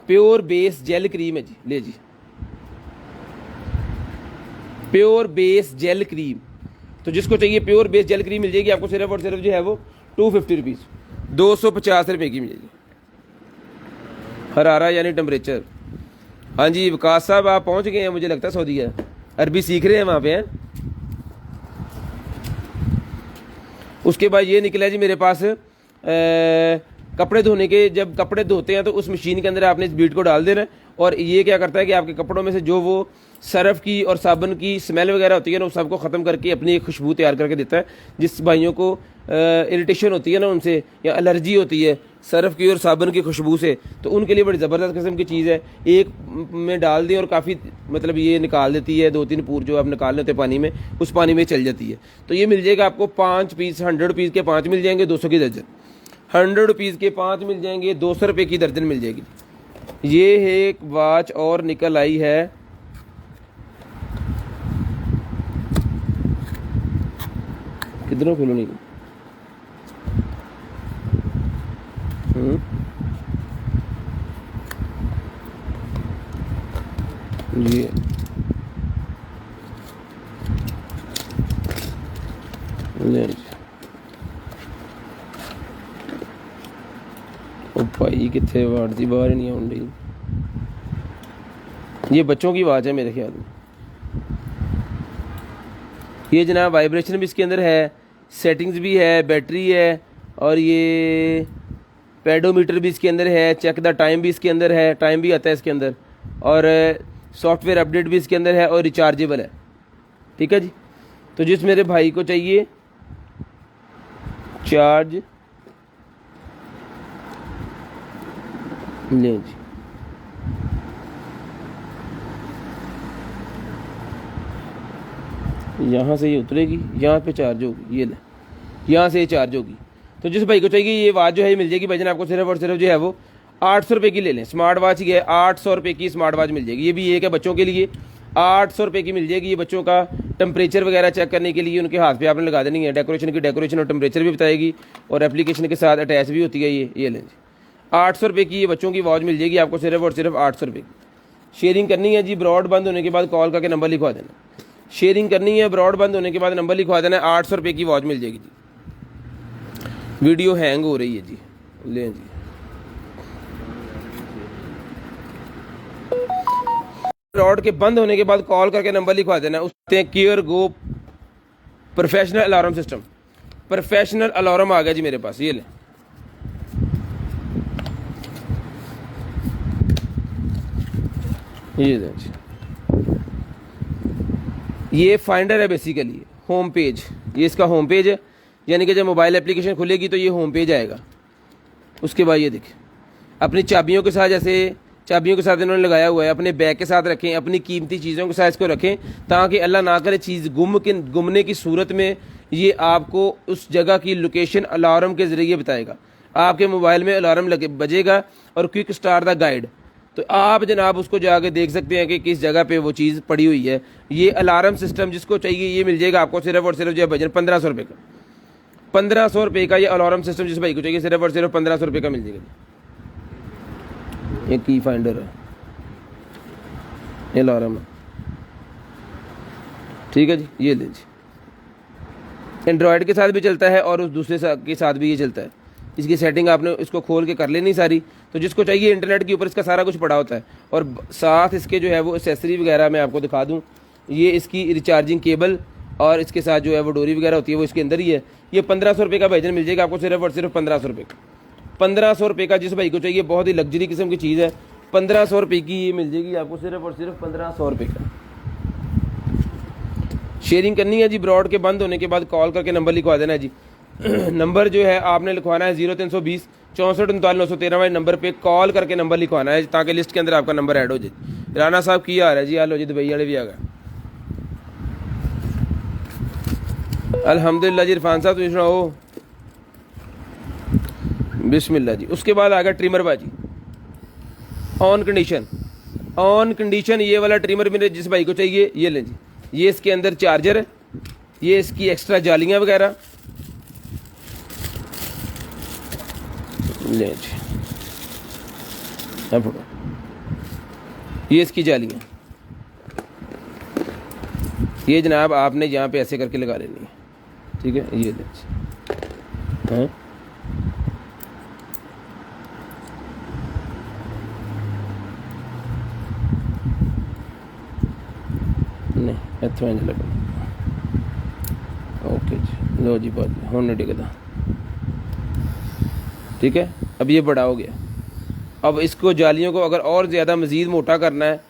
pure base gel cream है जी। ले जी, प्योर बेस जेल क्रीम। तो जिसको चाहिए प्योर बेस जेल क्रीम मिल जाएगी आपको सिर्फ और सिर्फ जो है वो 250 रुपीज़। 250 रुपये की मिलेगी। हरारा यानी टेम्परेचर। हाँ जी विकास साहब आप पहुँच गए हैं, मुझे लगता है सऊदी है, अरबी सीख रहे हैं वहाँ पे हैं। उसके बाद ये निकला जी मेरे पास कपड़े धोने के, जब कपड़े धोते हैं तो उस मशीन के अंदर आपने इस बीट को डाल देना है, और ये क्या करता है कि आपके कपड़ों में से जो वो सर्फ की और साबुन की स्मेल वगैरह होती है ना, उस सबको ख़त्म करके अपनी एक खुशबू तैयार करके देता है। जिस भाइयों को इरिटेशन होती है ना उनसे, या एलर्जी होती है सर्फ की और साबुन की खुशबू से, तो उनके लिए बड़ी ज़बरदस्त किस्म की चीज़ है। एक में डाल दें और काफ़ी मतलब ये निकाल देती है, 2-3 पूर जो आप निकाल लेते हैं पानी में, उस पानी में चल जाती है। तो ये मिल जाएगा आपको 5 पीस, 100 रुपीज़ के 5 मिल जाएंगे, 200 की दर्जन। 100 रुपीज़ के 5 मिल जाएंगे, 200 रुपये की दर्जन मिल जाएगी। ये है एक वॉच और निकल आई है, कितनों खुलो नहीं ये ले भाई कितने वाट थी, बाहर ही नहीं आउंडी। ये बच्चों की आवाज़ है मेरे ख्याल में। ये जनाब वाइब्रेशन भी इसके अंदर है, सेटिंग्स भी है, बैटरी है, और ये पेडोमीटर भी इसके अंदर है, चेक द टाइम भी इसके अंदर है, टाइम भी आता है इसके अंदर, और सॉफ्टवेयर अपडेट भी इसके अंदर है, और रिचार्जेबल है। ठीक है जी। तो जिस मेरे भाई को चाहिए चार्ज ले जी, यहाँ से ये उतरेगी, यहाँ पे चार्ज होगी, ये ले यहाँ से ये चार्ज होगी। तो जिस भाई को चाहिए ये वॉच जो है मिल जाएगी भाईजान आपको सिर्फ और सिर्फ जो है वो 800 रुपये की ले लें। स्मार्ट वॉच ही है, 800 रुपये की स्मार्ट वॉच मिल जाएगी। ये भी एक है बच्चों के लिए, 800 रुपये की मिल जाएगी। ये बच्चों का टेम्परेचर वगैरह चेक करने के लिए उनके हाथ पे आपने लगा देनी है। डेकोरेशन की डेकोरेशन और टेम्परेचर भी बताएगी, और एप्लीकेशन के साथ अटैच भी होती है। ये लें जी, 800 रुपये की ये बच्चों की वॉच मिल जाएगी आपको सिर्फ और सिर्फ 800 रुपये की। शेयरिंग करनी है जी, ब्रॉड बंद होने के बाद कॉल करके नंबर लिखवा देना। शेयरिंग करनी है, ब्रॉड बंद होने के बाद नंबर लिखवा देना है, 800 रुपये की वॉच मिल जाएगी जी। वीडियो हैंग हो रही है जी, लें जी। ब्रॉड के बंद होने के बाद कॉल करके नंबर लिखवा देना। उससे care go professional alarm system, professional alarm आ गया जी मेरे पास। ये लें, ये लें जी। ये फाइंडर है बेसिकली, होम पेज, ये इसका होम पेज है, यानी कि जब मोबाइल एप्लीकेशन खुलेगी तो ये होम पेज आएगा। उसके बाद ये देखिए अपनी चाबियों के साथ, जैसे चाबियों के साथ इन्होंने लगाया हुआ है, अपने बैग के साथ रखें, अपनी कीमती चीज़ों के साथ इसको रखें, ताकि अल्लाह ना करे चीज़ गुमने की सूरत में ये आपको उस जगह की लोकेशन अलार्म के ज़रिए बताएगा। आपके मोबाइल में अलार्म लगे बजेगा और क्विक स्टार्ट द गाइड, तो आप जनाब उसको जाके देख सकते हैं कि किस जगह पे वो चीज़ पड़ी हुई है। ये अलार्म सिस्टम जिसको चाहिए ये मिल जाएगा आपको सिर्फ और सिर्फ जो है भजन 1500 रुपये का। 1500 रुपये का ये अलार्म सिस्टम जिस भाई को चाहिए सिर्फ और सिर्फ 1500 रुपये का मिल जाएगा। एक की फाइंडर है, ये अलार्म है। ठीक है जी, ये ले जी। एंड्रॉयड के साथ भी चलता है और उस दूसरे के साथ भी ये चलता है। इसकी सेटिंग आपने इसको खोल के कर लेनी सारी। तो जिसको चाहिए इंटरनेट के ऊपर इसका सारा कुछ पड़ा होता है, और साथ इसके जो है वो एक्सेसरी वगैरह मैं आपको दिखा दूँ। ये इसकी रिचार्जिंग केबल और इसके साथ जो है वो डोरी वगैरह होती है वो इसके अंदर ही है। ये 1500 रुपये का भाईजान मिल जाएगा आपको सिर्फ और सिर्फ 1500 रुपये का। 1500 रुपये का जिस भाई को चाहिए, बहुत ही लग्जरी किस्म की चीज़ है। 1500 रुपये की ये मिल जाएगी आपको सिर्फ और सिर्फ 1500 रुपये का। शेयरिंग करनी है जी, ब्रॉड के बंद होने के बाद कॉल करके नंबर लिखवा देना है जी। नंबर जो है आपने लिखवाना है 0320 64 39 913 वाले नंबर पे कॉल करके नंबर लिखवाना है, ताकि लिस्ट के अंदर आपका नंबर ऐड हो जाए। राना साहब की आ रहा है जी, हाल हो जी, दुबई वाले भी आ गए अल्हम्दुलिल्लाह जी। इरफान साहब तुम सुनाओ, बिस्मिल्लाह जी। उसके बाद आ गया ट्रिमर बाजी, ऑन कंडीशन। ऑन कंडीशन ये वाला ट्रिमर मेरे जिस भाई को चाहिए ये लें जी। ये इसके अंदर चार्जर है, ये इसकी एक्स्ट्रा जालियाँ वगैरह ले जी। ये इसकी जालियाँ, ये जनाब आपने यहाँ पे ऐसे करके लगा लेनी है। ठीक है, ये ले जी। हाँ नहीं इतों इंज लग ओके जी। लो जी बात हूँ नहीं टिकता। ठीक है, अब ये बड़ा हो गया। अब इसको जालियों को अगर और ज़्यादा मज़ीद मोटा करना है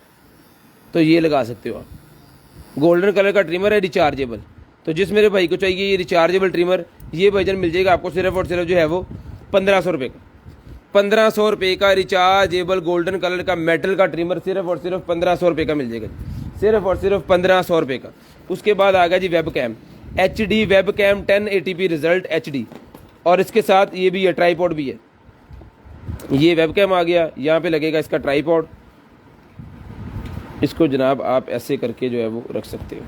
तो ये लगा सकते हो आप। गोल्डन कलर का ट्रिमर है रिचार्जेबल। तो जिस मेरे भाई को चाहिए ये रिचार्जेबल ट्रिमर, ये वर्जन मिल जाएगा आपको सिर्फ और सिर्फ जो है वो 1500 रुपये का। 1500 रुपये का रिचार्जेबल गोल्डन कलर का मेटल का ट्रिमर सिर्फ और सिर्फ 1500 रुपये का मिल जाएगा, सिर्फ और सिर्फ 1500 रुपये का। उसके बाद आ गया जी webcam, HD webcam 1080p result HD, और इसके साथ ये भी है ट्राईपॉड भी है। ये वेब कैम आ गया, यहाँ पे लगेगा इसका ट्राईपॉड। इसको जनाब आप ऐसे करके जो है वो रख सकते हो।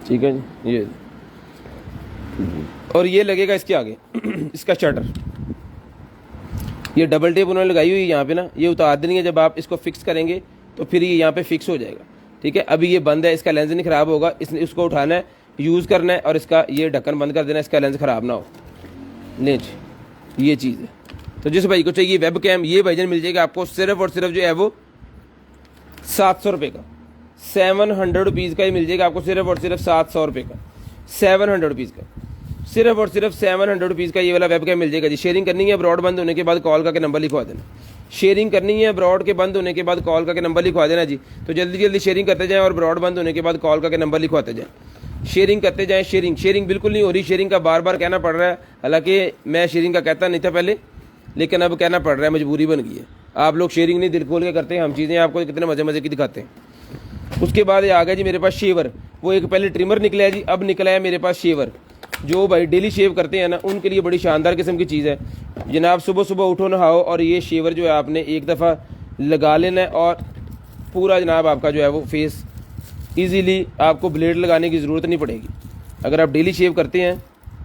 ठीक है जी, ये और ये लगेगा इसके आगे इसका शटर। ये डबल टेप उन्होंने लगाई हुई है यहाँ पे ना, ये उतार देनी है। जब आप इसको फिक्स करेंगे तो फिर ये यहाँ पे फिक्स हो जाएगा। ठीक है, अभी ये बंद है, इसका लेंस नहीं ख़राब होगा, इसने इसको उठाना है, यूज़ करना है और इसका ये ढक्कन बंद कर देना है, इसका लेंस ख़राब ना हो। लें जी, ये चीज़ है। तो जिस भाई को चाहिए वेब कैम, ये वर्जन मिल जाएगा आपको सिर्फ और सिर्फ जो है वो 700 रुपये का। 700 रुपीज़ का ही मिल जाएगा आपको, सिर्फ और सिर्फ 700 रुपये का, 700 रुपीज़ का, सिर्फ और सिर्फ 700 रुपीज़ का ये वाला वेब कैम मिल जाएगा जी। शेयरिंग करनी है, ब्रॉड बंद होने के बाद कॉल करके नंबर लिखवा देना। शेयरिंग करनी है, ब्रॉड के बंद होने के बाद कॉल करके नंबर लिखवा देना जी। तो जल्दी जल्दी शेयरिंग करते जाएं और ब्रॉड बंद होने के बाद कॉल करके नंबर लिखवाते जाएं। शेयरिंग करते जाएं। शेयरिंग बिल्कुल नहीं हो रही, शेयरिंग का बार बार कहना पड़ रहा है। हालांकि मैं शेयरिंग का कहता नहीं था पहले, लेकिन अब कहना पड़ रहा है, मजबूरी बन गई है। आप लोग शेयरिंग नहीं दिल खोल के करते हैं, हम चीज़ें आपको कितने मज़े मज़े की दिखाते हैं। उसके बाद ये आ गया जी मेरे पास शेवर। वो एक पहले ट्रिमर निकला है जी, अब निकला है मेरे पास शेवर। जो भाई डेली शेव करते हैं ना, उनके लिए बड़ी शानदार किस्म की चीज़ है जनाब। सुबह सुबह उठो नहाओ और ये शेवर जो है आपने एक दफ़ा लगा लेना है और पूरा जनाब आपका जो है वो फेस इजीली, आपको ब्लेड लगाने की ज़रूरत नहीं पड़ेगी। अगर आप डेली शेव करते हैं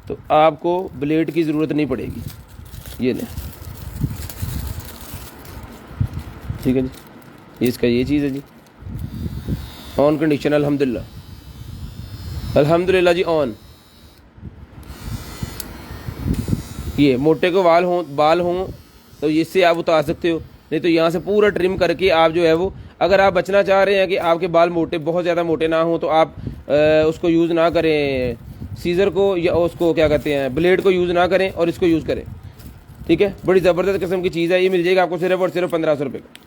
तो आपको ब्लेड की ज़रूरत नहीं पड़ेगी। ये लें, ठीक है जी, ये इसका ये चीज़ है जी। ऑन कंडीशन अल्हम्दुलिल्लाह, अल्हम्दुलिल्लाह जी ऑन। ये मोटे को बाल हों तो इससे आप उतार सकते हो, नहीं तो यहाँ से पूरा ट्रिम करके आप जो है वो, अगर आप बचना चाह रहे हैं कि आपके बाल मोटे बहुत ज़्यादा मोटे ना हो, तो आप उसको यूज़ ना करें, सीज़र को या उसको क्या कहते हैं ब्लेड को यूज़ ना करें और इसको यूज़ करें। ठीक है, बड़ी ज़बरदस्त किस्म की चीज़ है। ये मिल जाएगा आपको सिर्फ और सिर्फ 1500 रुपये का।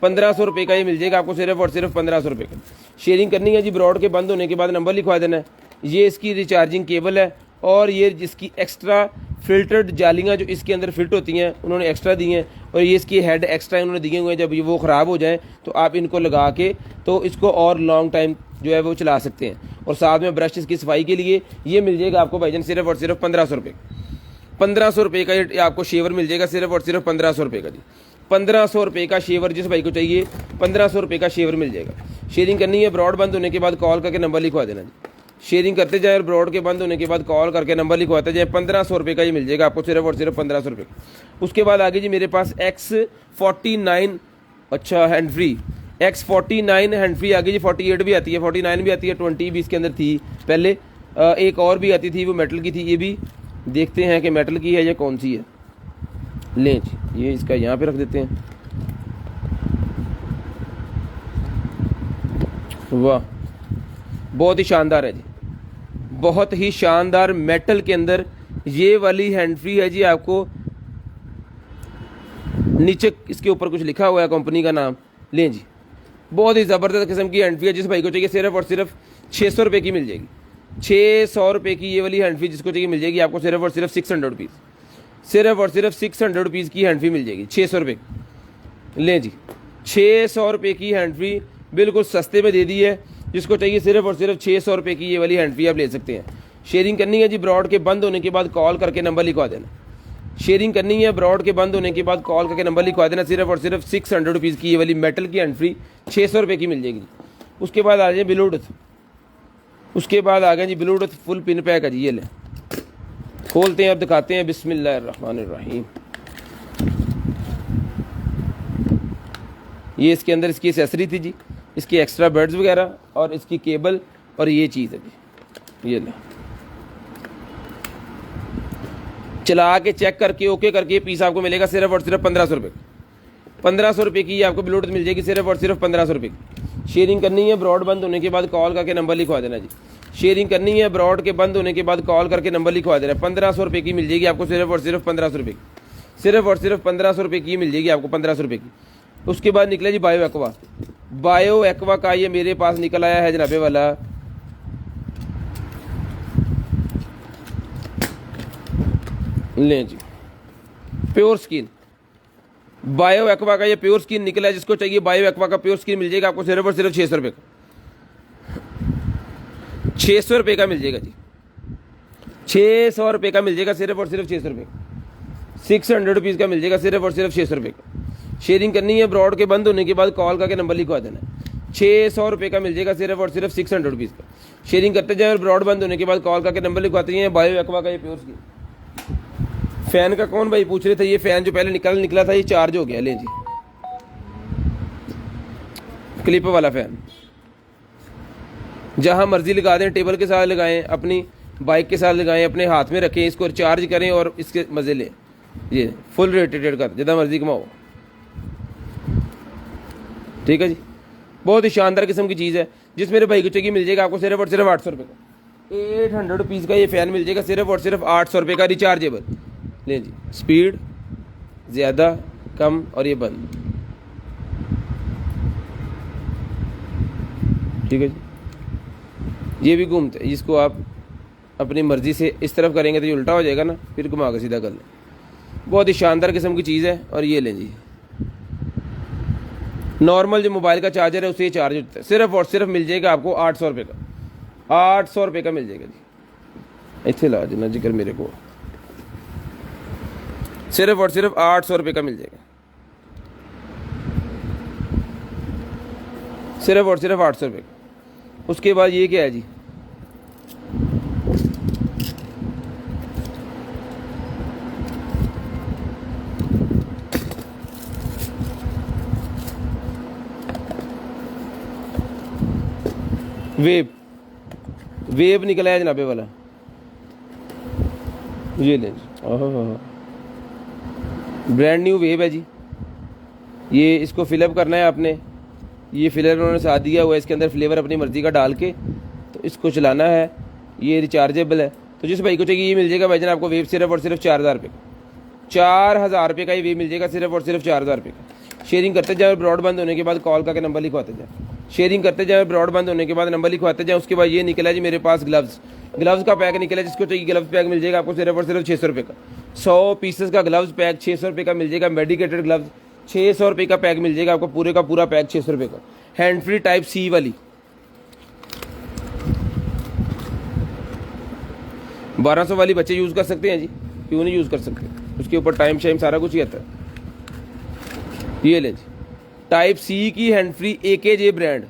1500 रुपये का ये मिल जाएगा आपको सिर्फ और सिर्फ 1500 रुपये का। शेयरिंग करनी है जी, ब्रॉड के बंद होने के बाद नंबर लिखवा देना है। ये इसकी रिचार्जिंग केबल है और ये जिसकी एक्स्ट्रा फिल्टर्ड जालियाँ जो इसके अंदर फिट होती हैं उन्होंने एक्स्ट्रा दी हैं, और ये इसकी हेड एक्स्ट्रा उन्होंने दिए हुए हैं। जब ये वो ख़राब हो जाए तो आप इनको लगा के तो इसको और लॉन्ग टाइम जो है वो चला सकते हैं। और साथ में ब्रश की सफाई के लिए ये मिल जाएगा आपको भाईजान सिर्फ और सिर्फ 1500 रुपये। 1500 रुपये का ये आपको शेवर मिल जाएगा सिर्फ और सिर्फ 1500 रुपये का जी। 1500 रुपये का शेवर, जिस भाई को चाहिए 1500 रुपये का शेवर मिल जाएगा। शेयरिंग करनी है, ब्रॉड बंद होने के बाद कॉल करके नंबर लिखवा देना जी। शेयरिंग करते जाए और ब्रॉड के बंद होने के बाद कॉल करके नंबर लिखवाते जाए। 1500 रुपये का ये मिल जाएगा आपको सिर्फ और सिर्फ 1500 रुपये का। उसके बाद आगे जी मेरे पास X49 अच्छा hand free, X49 hand free आगे जी। 48 भी आती है, 49 भी आती है, 20 भी इसके अंदर थी पहले। एक और भी आती थी, वो मेटल की थी। ये भी देखते हैं कि मेटल की है या कौन सी है। लें जी, ये इसका यहाँ पे रख देते हैं। वाह, बहुत ही शानदार है जी, बहुत ही शानदार मेटल के अंदर ये वाली हैंड फ्री है जी। आपको नीचे इसके ऊपर कुछ लिखा हुआ है कंपनी का नाम। लें जी, बहुत ही ज़बरदस्त किस्म की हैंड फ्री है। जिस भाई को चाहिए सिर्फ और सिर्फ 600 रुपये की मिल जाएगी। 600 रुपये की ये वाली हैंड फ्री जिसको चाहिए मिल जाएगी आपको सिर्फ और सिर्फ 600 रुपीज़। सिर्फ और सिर्फ 600 रुपीज़ की हैंड फ्री मिल जाएगी, 600 रुपये। लें जी, 600 रुपये की हैंड फ्री बिल्कुल सस्ते में दे दी है। जिसको चाहिए सिर्फ और सिर्फ 600 रुपये की ये वाली हैंड फ्री आप ले सकते हैं। शेयरिंग करनी है जी, ब्रॉड के बंद होने के बाद कॉल करके नंबर लिखवा देना। शेयरिंग करनी है, ब्रॉड के बंद होने के बाद कॉल करके नंबर लिखवा देना। सिर्फ और सिर्फ 600 रुपीज़ की ये वाली मेटल की हैंड फ्री 600 रुपये की मिल जाएगी। उसके बाद आ जाए ब्लूटूथ। उसके बाद आ गया जी ब्लूटूथ फुल पिन पैक है जी। ये लें, खोलते हैं और दिखाते हैं। बिस्मिल्लाहिर्रहमानिर्रहीम। ये इसके अंदर इसकी एसेसरी थी जी, इसकी एक्स्ट्रा बर्ड्स वगैरह और इसकी केबल और ये चीज़ है जी। ये लें, चला के चेक करके ओके करके ये पीस आपको मिलेगा सिर्फ और सिर्फ 1500 रुपये। 1500 रुपये की ये आपको ब्लूटूथ मिल जाएगी सिर्फ और सिर्फ 1500 रुपये की। शेयरिंग करनी है, ब्रॉड बंद होने के बाद कॉल करके नंबर लिखवा देना जी। शेयरिंग करनी है, ब्रॉड के बंद होने के बाद कॉल करके नंबर लिखवा देना। 1500 रुपये की मिल जाएगी आपको सिर्फ और सिर्फ 1500 रुपये की। सिर्फ और सिर्फ 1500 रुपये की मिल जाएगी आपको 1500 रुपये की। उसके बाद निकले जी बायो एक्वा। बायो एक्वा का ये मेरे पास निकल आया है जनाबे वाला लें जी, प्योर स्किन। बायो एक्वा का ये प्योर स्किन निकला है। जिसको चाहिए बायो एक्वा का प्योर स्किन मिल जाएगा आपको सिर्फ और सिर्फ 600 रुपये का। 600 रुपये का मिल जाएगा जी, 600 रुपये का मिल जाएगा सिर्फ और सिर्फ 600 रुपये का। 600 रुपीज़ का मिल जाएगा सिर्फ और सिर्फ 600 रुपये का। शेयरिंग करनी है, ब्रॉड के बंद होने के बाद कॉल करके नंबर लिखवा देना है। 600 रुपये का मिल जाएगा सिर्फ और सिर्फ 600 रुपीज़ का। शेयरिंग करते जाए और ब्रॉड बंद होने के बाद कॉल करके नंबर लिखवाते हैं। बायो एक्वा का ये प्योर स्किन। फैन का कौन भाई पूछ रहे थे, ये फैन जो पहले निकला था ये चार्ज हो गया। लें जी, क्लिप वाला फैन जहां मर्जी लगा दें, टेबल के साथ लगाएं, अपनी बाइक के साथ लगाएं, अपने हाथ में रखें, इसको चार्ज करें और इसके मजे लें। ये फुल रोटेटेड कर जितना मर्जी घुमाओ। ठीक है जी, बहुत ही शानदार किस्म की चीज़ है। जिस मेरे भाई को चाहिए मिल जाएगा आपको सिर्फ और सिर्फ 800 रुपये का। 800 रुपीज़ का ये फ़ैन मिल जाएगा सिर्फ और सिर्फ 800 रुपये का, रिचार्जेबल। लें जी, स्पीड ज़्यादा कम और ये बंद। ठीक है जी, ये भी घूमते हैं। इसको आप अपनी मर्ज़ी से इस तरफ करेंगे तो ये उल्टा हो जाएगा ना, फिर घुमा के सीधा कर लें। बहुत ही शानदार किस्म की चीज़ है। और ये लें जी, नॉर्मल जो मोबाइल का चार्जर है उसे ये चार्ज होता है। सिर्फ और सिर्फ मिल जाएगा आपको 800 रुपये का। 800 रुपये का मिल जाएगा जी। इतने ला देना जिक्र मेरे को, सिर्फ और सिर्फ 800 रुपये का मिल जाएगा। सिर्फ और सिर्फ 800 रुपये का। उसके बाद ये क्या है जी, वेब निकला है जनाबे वाला। ये लें, ब्रांड न्यू वेब है जी। ये इसको फिलअप करना है आपने। ये फिलर उन्होंने साथ दिया हुआ है, इसके अंदर फ्लेवर अपनी मर्ज़ी का डाल के तो इसको चलाना है। ये रिचार्जेबल है। तो जिस भाई को चाहिए ये मिल जाएगा भाईजान आपको वेब सिर्फ और सिर्फ 4000 रुपये का। 4000 रुपये का ये वेब मिल जाएगा सिर्फ और सिर्फ 4000 रुपये का। शेयरिंग करते जाए, ब्रॉड बंद होने के बाद कॉल करके नंबर लिखवाते जाए। शेयरिंग करते जाए, ब्रॉड बंद होने के बाद नंबर लिखवाते जाए। उसके बाद ये निकला जी मेरे पास ग्लव्स का पैक निकला। जिसको चाहिए ग्लव्स पैक मिल जाएगा आपको सिर्फ और सिर्फ 600 रुपये का। 100 पीसेस का ग्लव्स पैक 600 रुपये का मिल जाएगा। मेडिकेटेड ग्लव्स 600 रुपये का पैक मिल जाएगा आपको, पूरे का पूरा पैक 600 रुपये का। हैंड फ्री टाइप सी वाली 1200 वाली बच्चे यूज़ कर सकते हैं जी, क्यों नहीं यूज़ कर सकते। उसके ऊपर टाइम शाइम सारा कुछ ही आता है। ये लें जी, टाइप सी की हैंड फ्री AKJ ब्रांड।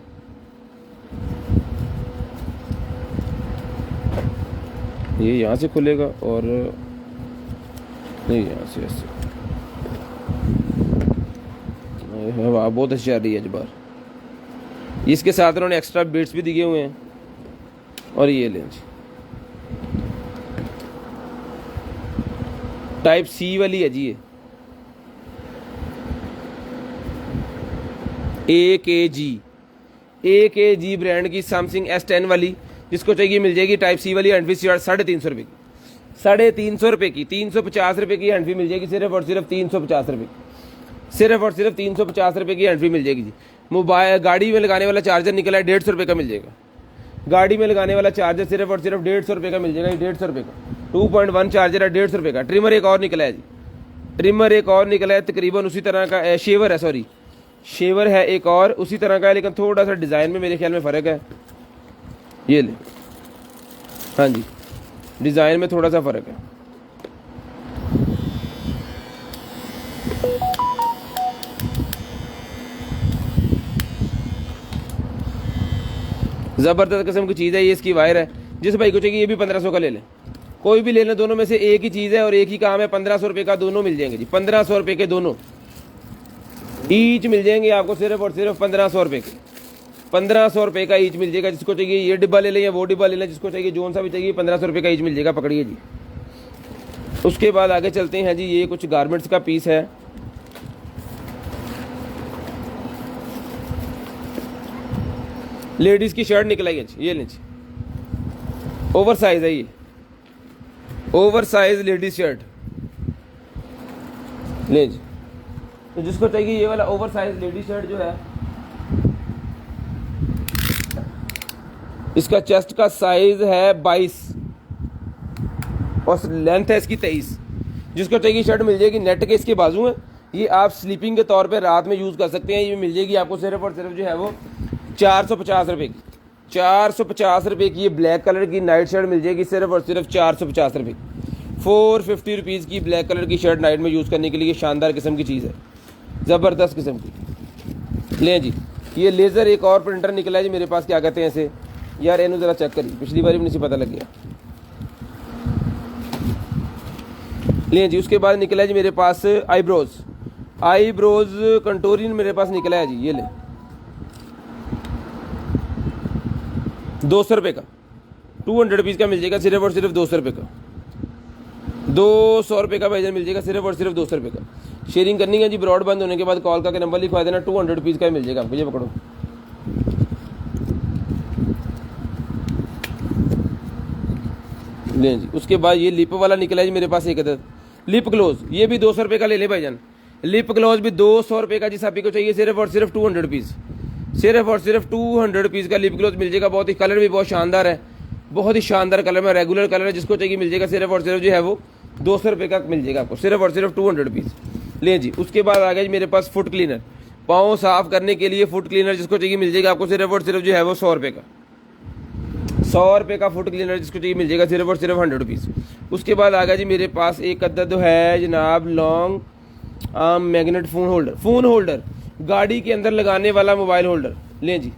ये यहाँ से खुलेगा और नहीं यहाँ से ऐसे। हवा बहुत अच्छी आ रही है बार। इसके साथ उन्होंने एक्स्ट्रा बीट्स भी दिए हुए हैं। और ये लें जी, टाइप सी वाली है जी। ये AKG ब्रांड की सैमसंग S10 वाली। जिसको चाहिए मिल जाएगी टाइप सी वाली हैंड फ्री 350 रुपये की। 350 रुपये की 350 रुपये की हैंड फ्री मिल जाएगी सिर्फ और सिर्फ 350 रुपये की। सिर्फ और सिर्फ 350 रुपये की हैंड फ्री मिल जाएगी जी। मोबाइल गाड़ी में लगाने वाला चार्जर निकला है 150 रुपये का मिल जाएगा। गाड़ी में लगाने वाला चार्जर सिर्फ और सिर्फ 150 रुपये का मिल जाएगा। 150 रुपये का 2.1 चार्जर है 150 रुपये का। ट्रिमर एक और निकला है जी, ट्रिमर एक और निकला है तकरीबन उसी तरह का। शेवर है, सॉरी शेवर है एक और उसी तरह का है, लेकिन थोड़ा सा डिज़ाइन में मेरे ख्याल में फ़र्क है। ये ले, हाँ जी, डिज़ाइन में थोड़ा सा फ़र्क है। ज़बरदस्त किस्म की चीज़ है। ये इसकी वायर है। जिस भाई को चाहिए ये भी 1500 का ले लें, कोई भी ले लें। दोनों में से एक ही चीज़ है और एक ही काम है। 1500 रुपये का दोनों मिल जाएंगे जी। 1500 रुपये के दोनों ईच मिल जाएंगे आपको सिर्फ और सिर्फ 1500 रुपये के। 1500 रुपये का ईच मिल जाएगा। जिसको चाहिए ये डिब्बा ले लें या वो डिब्बा ले लें, जिसको चाहिए जोन सा भी चाहिए 1500 रुपये का ईच मिल जाएगा। पकड़िए जी, उसके बाद आगे चलते हैं जी, ये कुछ गारमेंट्स का पीस है। लेडीज़ की शर्ट निकल आई है जी, ये लें जी, ओवर साइज है ये, ओवर साइज लेडीज शर्ट ले जी। तो जिसको चाहिए ये वाला ओवर साइज लेडीज शर्ट जो है, इसका चेस्ट का साइज है 22 और लेंथ है इसकी 23। जिसको चाहिए शर्ट मिल जाएगी, नेट के इसके बाजू हैं, ये आप स्लीपिंग के तौर पे रात में यूज़ कर सकते हैं। ये मिल जाएगी आपको सिर्फ और सिर्फ जो है वो 450 रुपये की, 450 रुपये की ये ब्लैक कलर की नाइट शर्ट मिल जाएगी सिर्फ और सिर्फ 450 रुपये की। 450 रुपीज़ की ब्लैक कलर की शर्ट नाइट में यूज़ करने के लिए शानदार किस्म की चीज़ है, ज़बरदस्त किस्म की। लें जी, ये लेज़र एक और प्रिंटर निकला है जी मेरे पास, क्या कहते हैं इसे यार, इन्हों ज़रा चेक करिए, पिछली बार भी नहीं पता लग गया। लें जी, उसके बाद निकला है जी मेरे पास आईब्रोज कंटोरिन मेरे पास निकला है जी, ये ले 200 रुपये का, 200 रुपीज़ का मिल जाएगा सिर्फ और सिर्फ 200 रुपये का, 200 रुपये का भाईजान मिल जाएगा सिर्फ और सिर्फ 200 रुपये का। शेयरिंग करनी है जी, ब्रॉड बंद होने के बाद कॉल करके नंबर लिखवा देना, 200 रुपीज़ का मिल जाएगा आपको। ये पकड़ो, लें जी। उसके बाद ये लिप वाला निकला है जी मेरे पास एक अदद, लिप ग्लोज, ये भी 200 रुपये का ले ले भाईजान। लिप ग्लोज भी 200 रुपये का जिस आप को चाहिए सिर्फ और सिर्फ 200 रुपीज़, सिर्फ और सिर्फ 200 रुपीज़ का लिप ग्लोज मिल जाएगा। बहुत ही कलर भी बहुत शानदार है, बहुत ही शानदार कलर में, रेगुलर कलर है। जिसको चाहिए मिल जाएगा सिर्फ और सिर्फ जो है वो 200 रुपये का मिल जाएगा आपको, सिर्फ और सिर्फ 200 रुपीज़। लें जी, उसके बाद आ गया जी मेरे पास फुट क्लीनर, पाँव साफ़ करने के लिए फुट क्लीनर जिसको चाहिए मिल जाएगा आपको सिर्फ और सिर्फ जो है वो 100 रुपये का, 100 रुपये का फुट क्लीनर जिसको चाहिए मिल जाएगा सिर्फ और सिर्फ 100 रुपीज़। उसके बाद आ गया जी मेरे पास एक अदद है जनाब लॉन्ग मैग्नेट फ़ोन होल्डर, गाड़ी के अंदर लगाने वाला मोबाइल होल्डर। लें जी,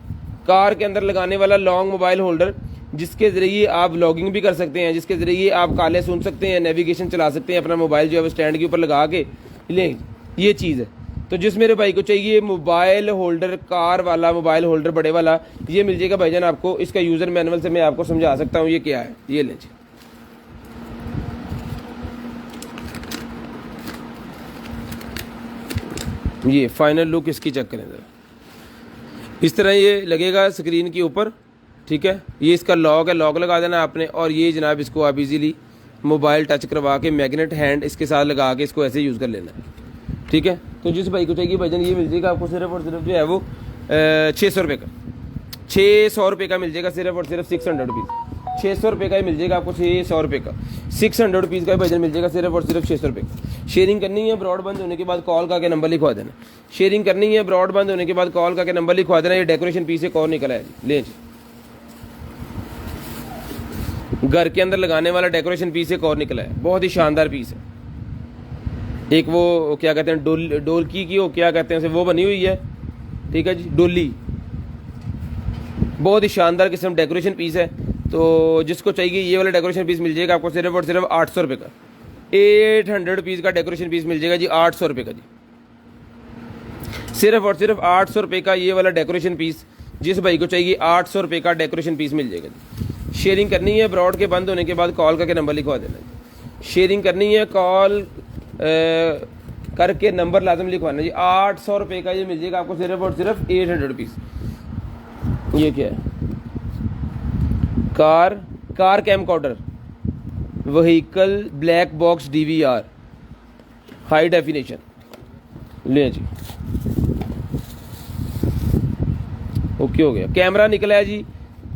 कार के अंदर लगाने वाला लॉन्ग मोबाइल होल्डर, जिसके ज़रिए आप लॉगिंग भी कर सकते हैं, जिसके ज़रिए आप काले सुन सकते हैं, नेविगेशन चला सकते हैं, अपना मोबाइल जो है वो स्टैंड के ऊपर लगा के। लें, ये चीज़ है। तो जिस मेरे भाई को चाहिए मोबाइल होल्डर, कार वाला मोबाइल होल्डर बड़े वाला, ये मिल जाएगा भाईजान आपको। इसका यूज़र मैनुअल से मैं आपको समझा सकता हूँ ये क्या है। ये लें जी, ये फाइनल लुक इसकी चेक करें ज़रा, इस तरह ये लगेगा स्क्रीन के ऊपर, ठीक है। ये इसका लॉक है, लॉक लगा देना आपने, और ये जनाब इसको आप इजीली मोबाइल टच करवा के मैग्नेट हैंड इसके साथ लगा के इसको ऐसे यूज़ कर लेना है, ठीक है। तो जिस भाई को चाहिए भाईजान ये मिल जाएगा आपको सिर्फ और सिर्फ जो है वो 600 रुपये का, 600 रुपये का मिल जाएगा सिर्फ और सिर्फ 600 रुपीज़, 600 रुपये का ही मिल जाएगा आपको, 600 रुपये का, 600 रुपीज़ का भाईजान मिल जाएगा सिर्फ और सिर्फ 600 रुपये का। शेयरिंग करनी है, ब्रॉड बंद होने के बाद कॉल करके नंबर लिखवा देना। शेयरिंग करनी है, ब्रॉड बंद होने के बाद कॉल करके नंबर लिखवा देना। ये डेकोरेशन पीस एक और निकला है, ले जी, घर के अंदर लगाने वाला डेकोरेशन पीस एक और निकला है, बहुत ही शानदार पीस है। एक वो क्या कहते हैं डोलकी की वो क्या कहते हैं उसे, वो बनी हुई है, ठीक है जी, डोली, बहुत ही शानदार किस्म डेकोरेशन पीस है। तो जिसको चाहिए ये वाला डेकोरेशन पीस मिल जाएगा आपको सिर्फ और सिर्फ 800 रुपये का, 800 रुपीज़ का डेकोरेशन पीस मिल जाएगा जी, 800 रुपये का जी, सिर्फ और सिर्फ 800 रुपये का ये वाला डेकोरेशन पीस। जिस भाई को चाहिए 800 रुपये का डेकोरेशन पीस मिल जाएगा जी। शेयरिंग करनी है, ब्रॉड के बंद होने के बाद कॉल करके नंबर लिखवा देना। शेयरिंग करनी है, कॉल करके नंबर लाजम लिखवाना जी। 800 रुपये का ये मिल जाएगा आपको सिर्फ और सिर्फ 800 रुपीज़। ये क्या है, car camcorder, vehicle black box DVR high definition. ले जी, ओके हो गया। कैमरा निकला है जी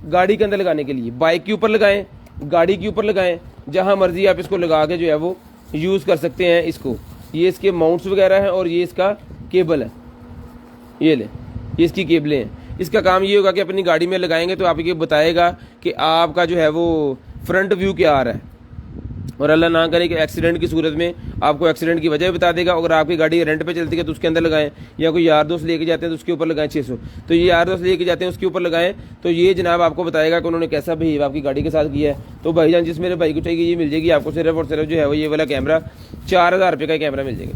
गाड़ी के अंदर लगाने के लिए, बाइक के ऊपर लगाएं, गाड़ी के ऊपर लगाएं, जहां मर्जी आप इसको लगा के जो है वो यूज़ कर सकते हैं इसको। ये इसके माउंट्स वगैरह हैं और ये इसका केबल है, ये ले, ये इसकी केबलें हैं। इसका काम ये होगा कि अपनी गाड़ी में लगाएंगे तो आपको ये बताएगा कि आपका जो है वो फ्रंट व्यू क्या आ रहा है, और अल्लाह ना करे कि एक्सीडेंट की सूरत में आपको एक्सीडेंट की वजह बताया देगा। अगर आपकी गाड़ी रेंट पे चलती है तो उसके अंदर लगाएं, या कोई यार दोस्त लेके जाते हैं तो उसके ऊपर लगाएं 600, तो ये यार दोस्त लेके जाते हैं उसके ऊपर लगाएं, तो ये जनाब आपको बताएगा कि उन्होंने कैसा बिहेव आपकी गाड़ी के साथ किया है। तो भाईजान जिस मेरे भाई को चाहिए ये मिल जाएगी आपको सिर्फ और सिर्फ जो है वो ये वाला कैमरा 4000 रुपये का कैमरा मिल जाएगा,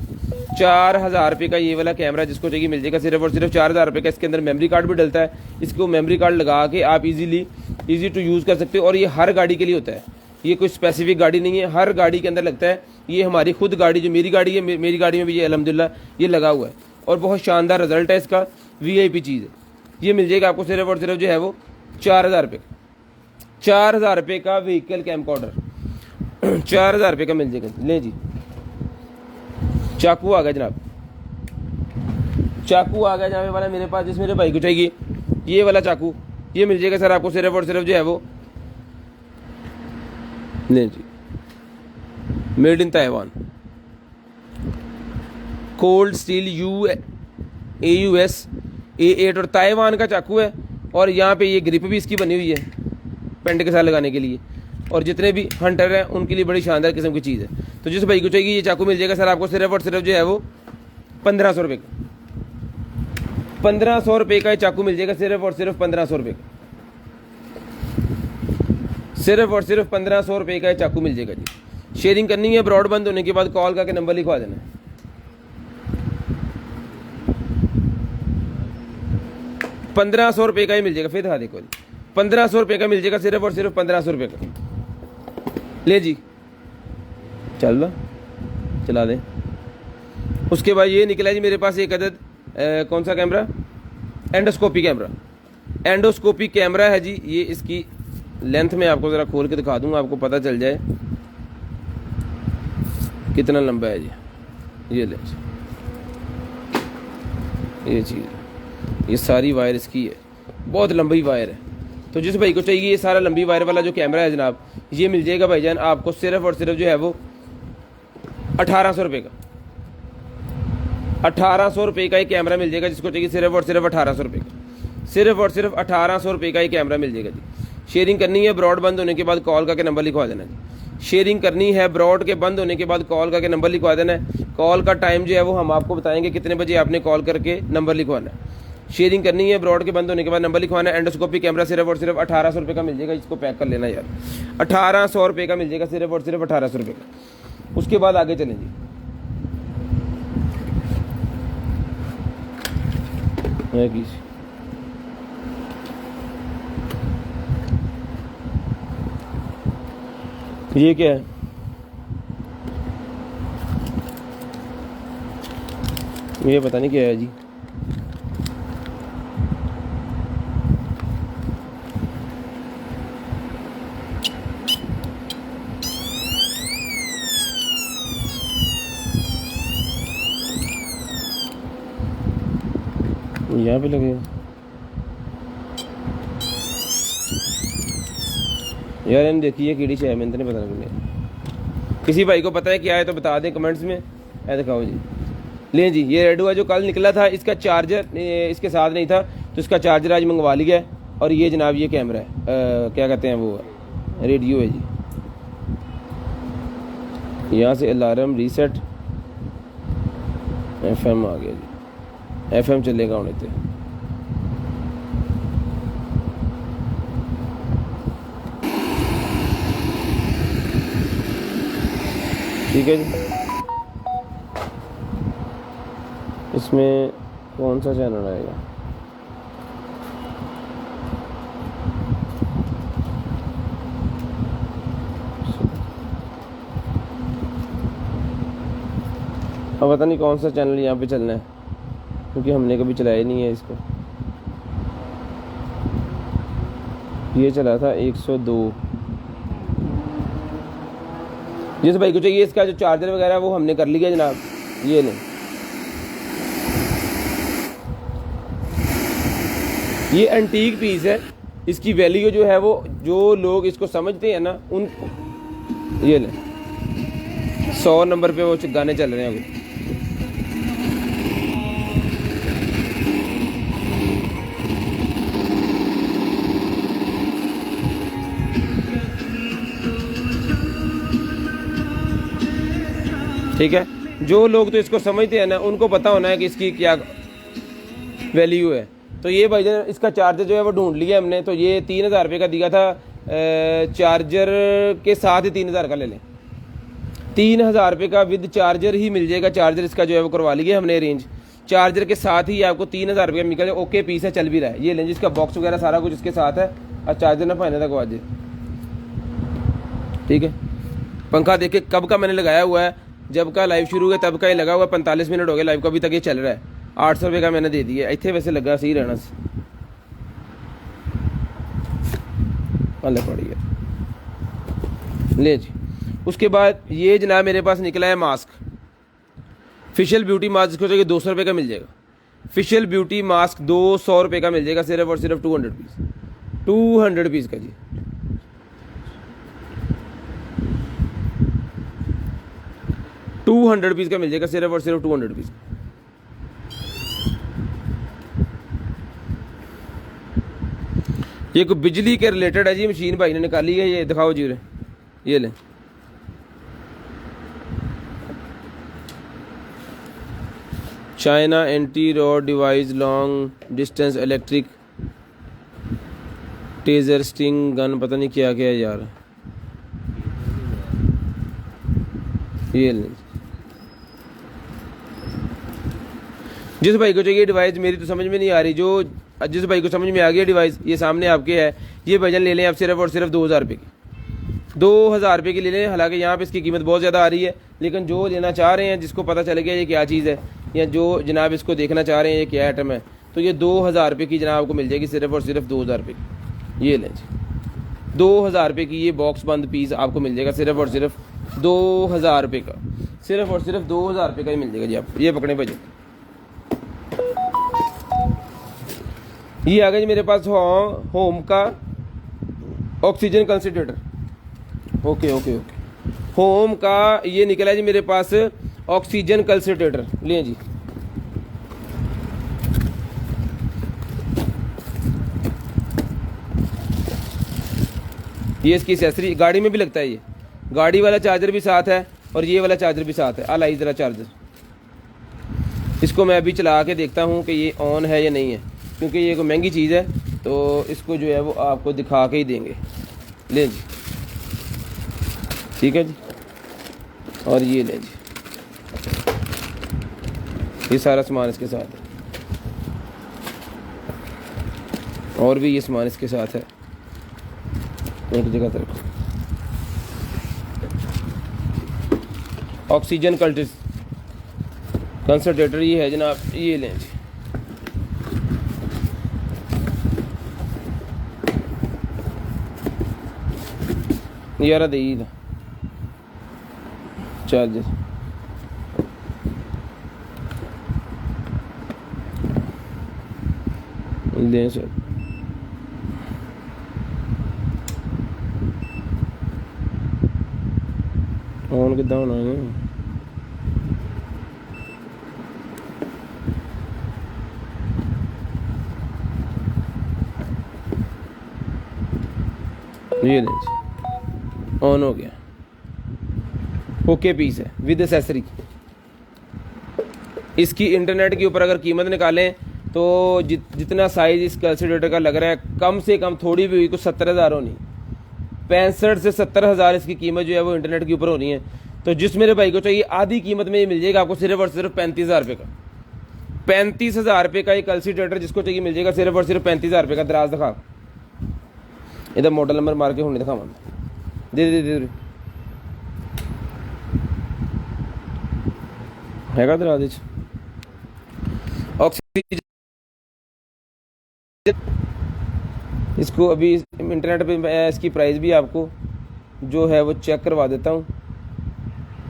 4000 रुपये का ये वाला कैमरा जिसको चाहिए मिल जाएगा सिर्फ और सिर्फ 4000 रुपये का। इसके अंदर मेमोरी कार्ड भी डलता है, इसको मेमोरी कार्ड लगा के आप इजी टू यूज़ कर सकते हो, और ये हर गाड़ी के लिए होता है। ये कोई स्पेसिफिक गाड़ी नहीं है, हर गाड़ी के अंदर लगता है। ये हमारी खुद गाड़ी, जो मेरी गाड़ी है, मेरी गाड़ी में भी ये अल्हम्दुलिल्लाह ये लगा हुआ है और बहुत शानदार रिजल्ट है इसका, VIP चीज़ है। ये मिल जाएगा आपको सिर्फ और सिर्फ जो है वो 4000 रुपये का, 4000 रुपये का व्हीकल कैमकॉर्डर 4000 रुपये का मिल जाएगा। ले जी, चाकू आ गया जनाब, चाकू आ गया जनाब वाला मेरे पास, जिस मेरे भाई को चाहिए ये वाला चाकू, ये मिल जाएगा सर आपको सिर्फ और सिर्फ जो है वो, ले जी, made in Taiwan, cold steel AUS A8 और ताइवान का चाकू है। और यहाँ पे ये ग्रिप भी इसकी बनी हुई है पेंट के साथ लगाने के लिए, और जितने भी हंटर हैं उनके लिए बड़ी शानदार किस्म की चीज़ है। तो जिस भाई को चाहिए ये चाकू मिल जाएगा सर आपको सिर्फ और सिर्फ जो है वो 1500 रुपये का, 1500 रुपये का ये चाकू मिल जाएगा सिर्फ और सिर्फ 1500 रुपये का, सिर्फ और सिर्फ 1500 रुपये का ये चाकू मिल जाएगा जी। शेयरिंग करनी है, ब्रॉड बंद होने के बाद कॉल करके नंबर लिखवा देना है। 1500 रुपये का ही मिल जाएगा, फिर दिखा देखो, 1500 रुपये का मिल जाएगा सिर्फ और सिर्फ 1500 रुपये का। ले जी, चल रहा, चला दे। उसके बाद ये निकला जी मेरे पास एक अदद कौन सा camera, endoscopy camera, endoscopy camera है जी। ये इसकी लेंथ में आपको ज़रा खोल के दिखा दूंगा, आपको पता चल जाए कितना लंबा है जी। ये ले, ये चीज़, ये सारी वायर इसकी है, बहुत लंबी वायर है। तो जिस भाई को चाहिए ये सारा लंबी वायर वाला जो कैमरा है जनाब, ये मिल जाएगा भाईजान आपको सिर्फ और सिर्फ जो है वो 1800 रुपये का, 1800 रुपये का ये कैमरा मिल जाएगा। जिसको चाहिए सिर्फ और सिर्फ 1800 रुपये का, सिर्फ और सिर्फ 1800 रुपये का ये कैमरा मिल जाएगा जी। शेयरिंग करनी है, ब्रॉड बंद होने के बाद कॉल करके नंबर लिखवा देना जी। शेयरिंग करनी है, ब्रॉड के बंद होने के बाद कॉल करके नंबर लिखवा देना है। कॉल का टाइम जो है वो हम आपको बताएंगे कितने बजे आपने कॉल करके नंबर लिखवाना है। शेयरिंग करनी है, ब्रॉड के बंद होने के बाद नंबर लिखवाना है। एंडोस्कोपी कैमरा सिर्फ और सिर्फ 1800 रुपये का मिल जाएगा। इसको पैक कर लेना यार, 1800 रुपये का मिल जाएगा, सिर्फ और सिर्फ 1800 रुपये का। उसके बाद आगे चलें जी। ये क्या है, ये पता नहीं क्या है जी। यहाँ पे लगे यार, इन देखिए कीड़ी से है, मैंने नहीं पता लगे। किसी भाई को पता है क्या है तो बता दें कमेंट्स में। ऐ दिखाओ जी, ले जी, ये रेड हुआ जो कल निकला था, इसका चार्जर इसके साथ नहीं था तो इसका चार्जर आज मंगवा लिया है। और ये जनाब ये कैमरा है, क्या कहते हैं वो, रेडियो है जी। यहाँ से अलार्म रीसेट, FM आ गया जी, FM चलेगा होने थे। ठीक है जी। इसमें कौन सा चैनल आएगा, अब पता नहीं कौन सा चैनल यहाँ पे चलना है, क्योंकि हमने कभी चलाया नहीं है इसको। ये चला था 102। जिस भाई को चाहिए इसका जो चार्जर वगैरह वो हमने कर लिया जनाब। ये लें, ये एंटीक पीस है, इसकी वैल्यू जो है वो, जो लोग इसको समझते हैं ना उन, ये लें, 100 नंबर पे वो गाने चल रहे हैं अभी। ठीक है, जो लोग तो इसको समझते हैं ना उनको पता होना है कि इसकी क्या वैल्यू है। तो ये भाई इसका चार्जर जो है वो ढूंढ लिया हमने, तो ये 3000 रुपये का दिया था, चार्जर के साथ ही 3000 का ले लें, 3000 रुपये का विद चार्जर ही मिल जाएगा। चार्जर इसका जो है वो करवा लिया हमने अरेंज, चार्जर के साथ ही आपको 3000 रुपये निकल जाए। ओके पीस है, चल भी रहा है। ये लें, जिसका बॉक्स वगैरह सारा कुछ इसके साथ है, और चार्जर ना पाने तक वाजे। ठीक है। पंखा देखिए कब का मैंने लगाया हुआ है, जब का लाइव शुरू हुआ तब का ये लगा हुआ है। 45 मिनट हो गए लाइव का, अभी तक ये चल रहा है। 800 रुपये का मैंने दे दिया। इतने वैसे लगा सही रहना अल्लाह पड़ी है ले जी। उसके बाद ये जनाब मेरे पास निकला है मास्क, फेशियल ब्यूटी मास्क, जिसको चाहिए 200 रुपये का मिल जाएगा। फेशियल ब्यूटी मास्क 200 रुपये का मिल जाएगा, सिर्फ और सिर्फ 200 पीस, 200 पीस का जी। $200 का मिल जाएगा, सिर्फ और सिर्फ 200 पीस। ये कोई बिजली के रिलेटेड है जी, मशीन भाई ने निकाली है। ये दिखाओ जी, ये लें। China anti rod device, long distance electric taser sting gun, पता नहीं क्या क्या है यार। ये लें। जिस भाई को चाहिए डिवाइस, मेरी तो समझ में नहीं आ रही, जो जिस भाई को समझ में आ गया डिवाइस, ये सामने आपके है, ये भजन ले लें आप सिर्फ और सिर्फ 2000 रुपये की, 2000 रुपये की ले लें। हालांकि यहाँ पे इसकी कीमत बहुत ज़्यादा आ रही है, लेकिन जो लेना चाह रहे हैं, जिसको पता चल गया ये क्या चीज़ है, या जो जनाब इसको देखना चाह रहे हैं ये क्या आइटम है, तो ये 2000 रुपये की जनाब आपको मिल जाएगी, सिर्फ और सिर्फ 2000 रुपये की। ये लें जी, 2000 रुपये की ये बॉक्स बंद पीस आपको मिल जाएगा, सिर्फ और सिर्फ 2000 रुपये का, सिर्फ और सिर्फ 2000 रुपये का ही मिल जाएगा जी आपको। ये पकड़े भजन। ये आ गया जी मेरे पास होम का oxygen concentrator. Okay okay okay, home का ये निकला जी मेरे पास ऑक्सीजन कंसंट्रेटर। लें जी, ये इसकी एक्सेसरी गाड़ी में भी लगता है। ये गाड़ी वाला चार्जर भी साथ है और ये वाला चार्जर भी साथ है। आला ज़रा चार्जर, इसको मैं अभी चला के देखता हूँ कि ये ऑन है या नहीं है, क्योंकि ये कोई महंगी चीज़ है, तो इसको जो है वो आपको दिखा के ही देंगे। ले जी, ठीक है जी। और ये ले जी, ये सारा सामान इसके साथ है, और भी ये सामान इसके साथ है। एक जगह पर रखो। ऑक्सीजन कंसंट्रेटर ये है जनाब, ये लें जी। यार दे चार्जर, लें सर। ऑन कितना होना है? ये लें, ऑन हो गया। ओके पीस है विद एक्सेसरी। इसकी इंटरनेट के ऊपर अगर कीमत निकालें तो जितना साइज इस कैलकुलेटर का लग रहा है, कम से कम थोड़ी भी हुई कुछ 70,000 होनी, 65 से 70,000 इसकी कीमत जो है वो इंटरनेट के ऊपर होनी है। तो जिस मेरे भाई को चाहिए आधी कीमत में ये मिल जाएगा आपको, सिर्फ और सिर्फ 35,000 रुपये का। 35,000 रुपये का ये कैलकुलेटर जिसको चाहिए मिल जाएगा, सिर्फ और सिर्फ 35,000 रुपये का। दराज दिखा, इधर मॉडल नंबर मार के होने दिखा, दे दे दे हैगा दराज। ऑक्सीजन इसको अभी इंटरनेट पे मैं इसकी प्राइस भी आपको जो है वो चेक करवा देता हूँ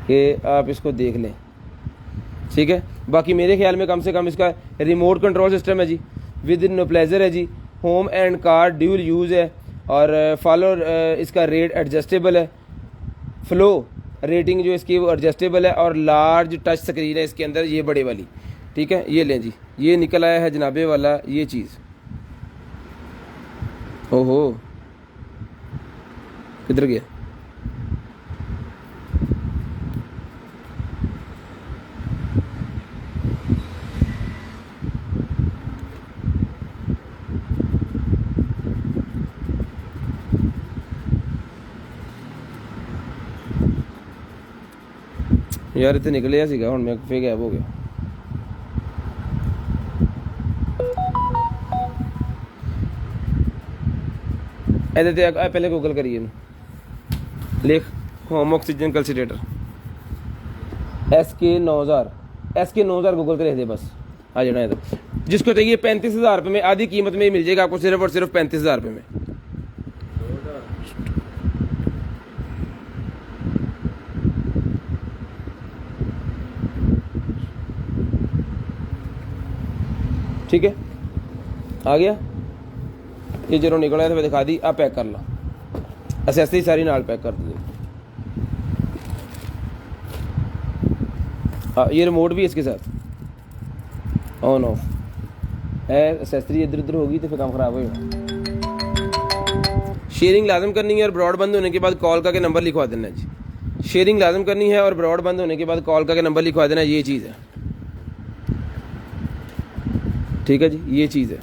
कि आप इसको देख लें, ठीक है। बाकी मेरे ख्याल में कम से कम इसका रिमोट कंट्रोल सिस्टम है जी, विद इन प्लेजर है जी, home and car dual use है, और फॉलो इसका रेट एडजस्टेबल है, फ्लो रेटिंग जो इसकी वो एडजस्टेबल है, और लार्ज टच स्क्रीन है इसके अंदर, ये बड़े वाली, ठीक है। ये लें जी, ये निकल आया है जनाबे वाला ये चीज़। ओहो किधर गया? यार इतने निकलिया सीगा, हुण मैं फिर गैब हो गया। ਇਹਦੇ ਤੇ पहले गूगल करिए लिख home oxygen concentrator SK9000 Google पे लिख दे बस, आ जाना है। तो जिसको चाहिए 35,000 रुपये में आधी कीमत में मिल जाएगा आपको, सिर्फ और सिर्फ 35,000 रुपये में। ठीक है, आ गया ये जरूर निकला तो दिखा दी। आप पैक कर लो, एसेसरी सारी नाल पैक कर दी। ये रिमोट भी इसके साथ ऑन ऑफ है। एसेसरी इधर उधर होगी तो फिर काम खराब होगा। शेयरिंग लाजम करनी है और ब्रॉड बंद होने के बाद कॉल करके नंबर लिखवा देना है जी। शेयरिंग लाजम करनी है और ब्रॉड बंद होने के बाद कॉल करके नंबर लिखवा देना, ये चीज़ है। ठीक है जी, ये चीज़ है।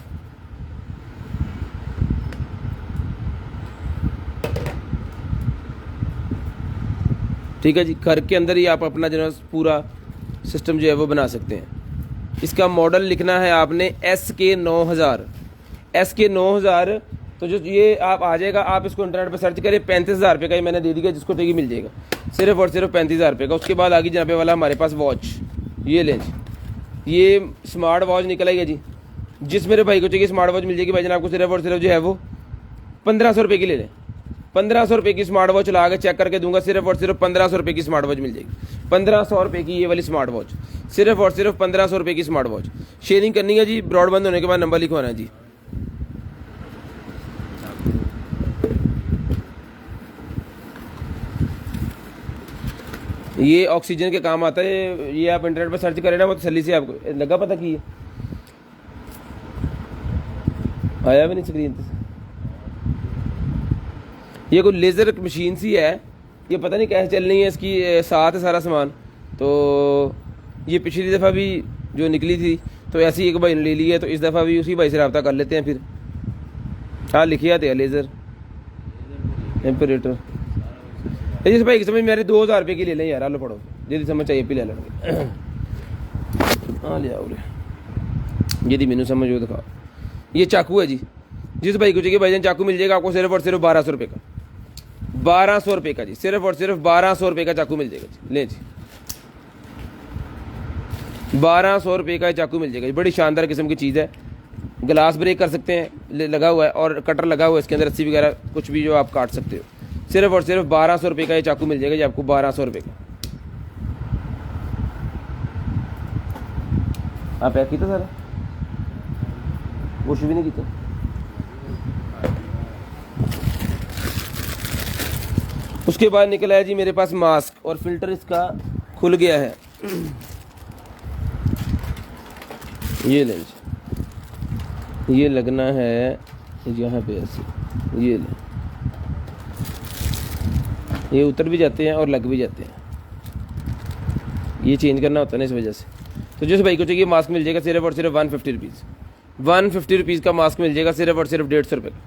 ठीक है जी, घर के अंदर ही आप अपना जो है पूरा सिस्टम जो है वो बना सकते हैं। इसका मॉडल लिखना है आपने SK9000 तो जो ये आप आ जाएगा, आप इसको इंटरनेट पर सर्च करें। 35,000 रुपये का ही मैंने दे दिया, जिसको चाहिए मिल जाएगा सिर्फ और सिर्फ 35,000 रुपये का। उसके बाद आगे जनाबे वाला हमारे पास वॉच, ये लें जी, ये स्मार्ट वॉच निकल आएगा जी। जिस मेरे भाई को चाहिए स्मार्ट वॉच मिल जाएगी भाईजान आपको सिर्फ और सिर्फ जो है वो 1500 रुपये की ले लें। 1500 रुपये की स्मार्ट वॉच ला के चेक करके दूंगा, सिर्फ और सिर्फ 1500 रुपये की स्मार्ट वॉच मिल जाएगी। 1500 रुपये की ये वाली स्मार्ट वॉच, सिर्फ और सिर्फ 1500 रुपये की स्मार्ट वॉच। शेयरिंग करनी है जी, ब्रॉड बंद होने के बाद नंबर लिखवाना है जी। ये ऑक्सीजन के काम आता है, ये आप इंटरनेट पर सर्च करें ना वो तसल्ली से आपको लगा पता की है। आया भी नहीं स्क्रीन पे। ये कोई लेज़र मशीन सी है, ये पता नहीं कैसे चलनी है, इसकी साथ है सारा सामान। तो ये पिछली दफ़ा भी जो निकली थी तो ऐसे ही एक भाई ने ले ली है, तो इस दफ़ा भी उसी भाई से रब्ता कर लेते हैं फिर। हाँ लिखे आते हैं लेज़र टेम्परेटर। जिस भाई की समझ मेरे 2000 रुपये की ले लें यार, आलो पढ़ो जी समझ चाहिए पी ले लेंगे। हाँ ले आओ यदि मैनू समझ हो दिखाओ। ये चाकू है जी, जिस भाई को चाहिए भाईजान चाकू मिल जाएगा आपको सिर्फ और सिर्फ 1200 रुपये का। 1200 रुपये का जी, सिर्फ और सिर्फ 1200 रुपये का चाकू मिल जाएगा जी। ले जी 1200 रुपये का चाकू मिल जाएगा जी। बड़ी शानदार किस्म की चीज़ है, ग्लास ब्रेक कर सकते हैं, लगा हुआ है और कटर लगा हुआ है इसके अंदर, रस्सी वगैरह कुछ भी जो आप काट सकते हो। सिर्फ और सिर्फ 1200 रुपये का ये चाकू मिल जाएगा जी आपको, 1200 रुपये का। आप पैक किया सारा, कुछ भी नहीं किया। उसके बाद निकला है जी मेरे पास मास्क, और फिल्टर इसका खुल गया है। ये लें, ये लगना है यहाँ पे ऐसे, ये लें, ये उतर भी जाते हैं और लग भी जाते हैं, ये चेंज करना होता है ना इस वजह से। तो जिस भाई को चाहिए मास्क मिल जाएगा सिर्फ और सिर्फ 150 रुपीज़। 150 रुपीज़ का मास्क मिल जाएगा, सिर्फ और सिर्फ 150 रुपये का।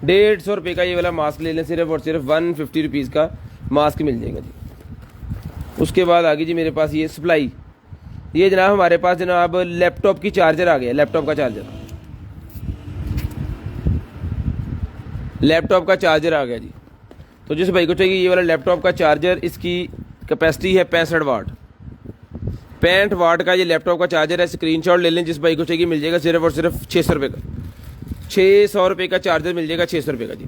150 रुपये का ये वाला मास्क ले लें, सिर्फ और सिर्फ 150 रुपीज़ का मास्क मिल जाएगा जी। उसके बाद आगे जी मेरे पास ये सप्लाई, ये जनाब हमारे पास जनाब लैपटॉप की चार्जर आ गया, लैपटॉप का चार्जर, लैपटॉप का चार्जर आ गया जी। तो जिस भाई को चाहिए ये वाला लैपटॉप का चार्जर, इसकी कैपेसिटी है 65 वाट। 65 वाट का ये लैपटॉप का चार्जर है, स्क्रीनशॉट ले लें। जिस भाई को चाहिए मिल जाएगा सिर्फ और सिर्फ 600 रुपये का। 600 रुपये का चार्जर मिल जाएगा, 600 रुपये का जी,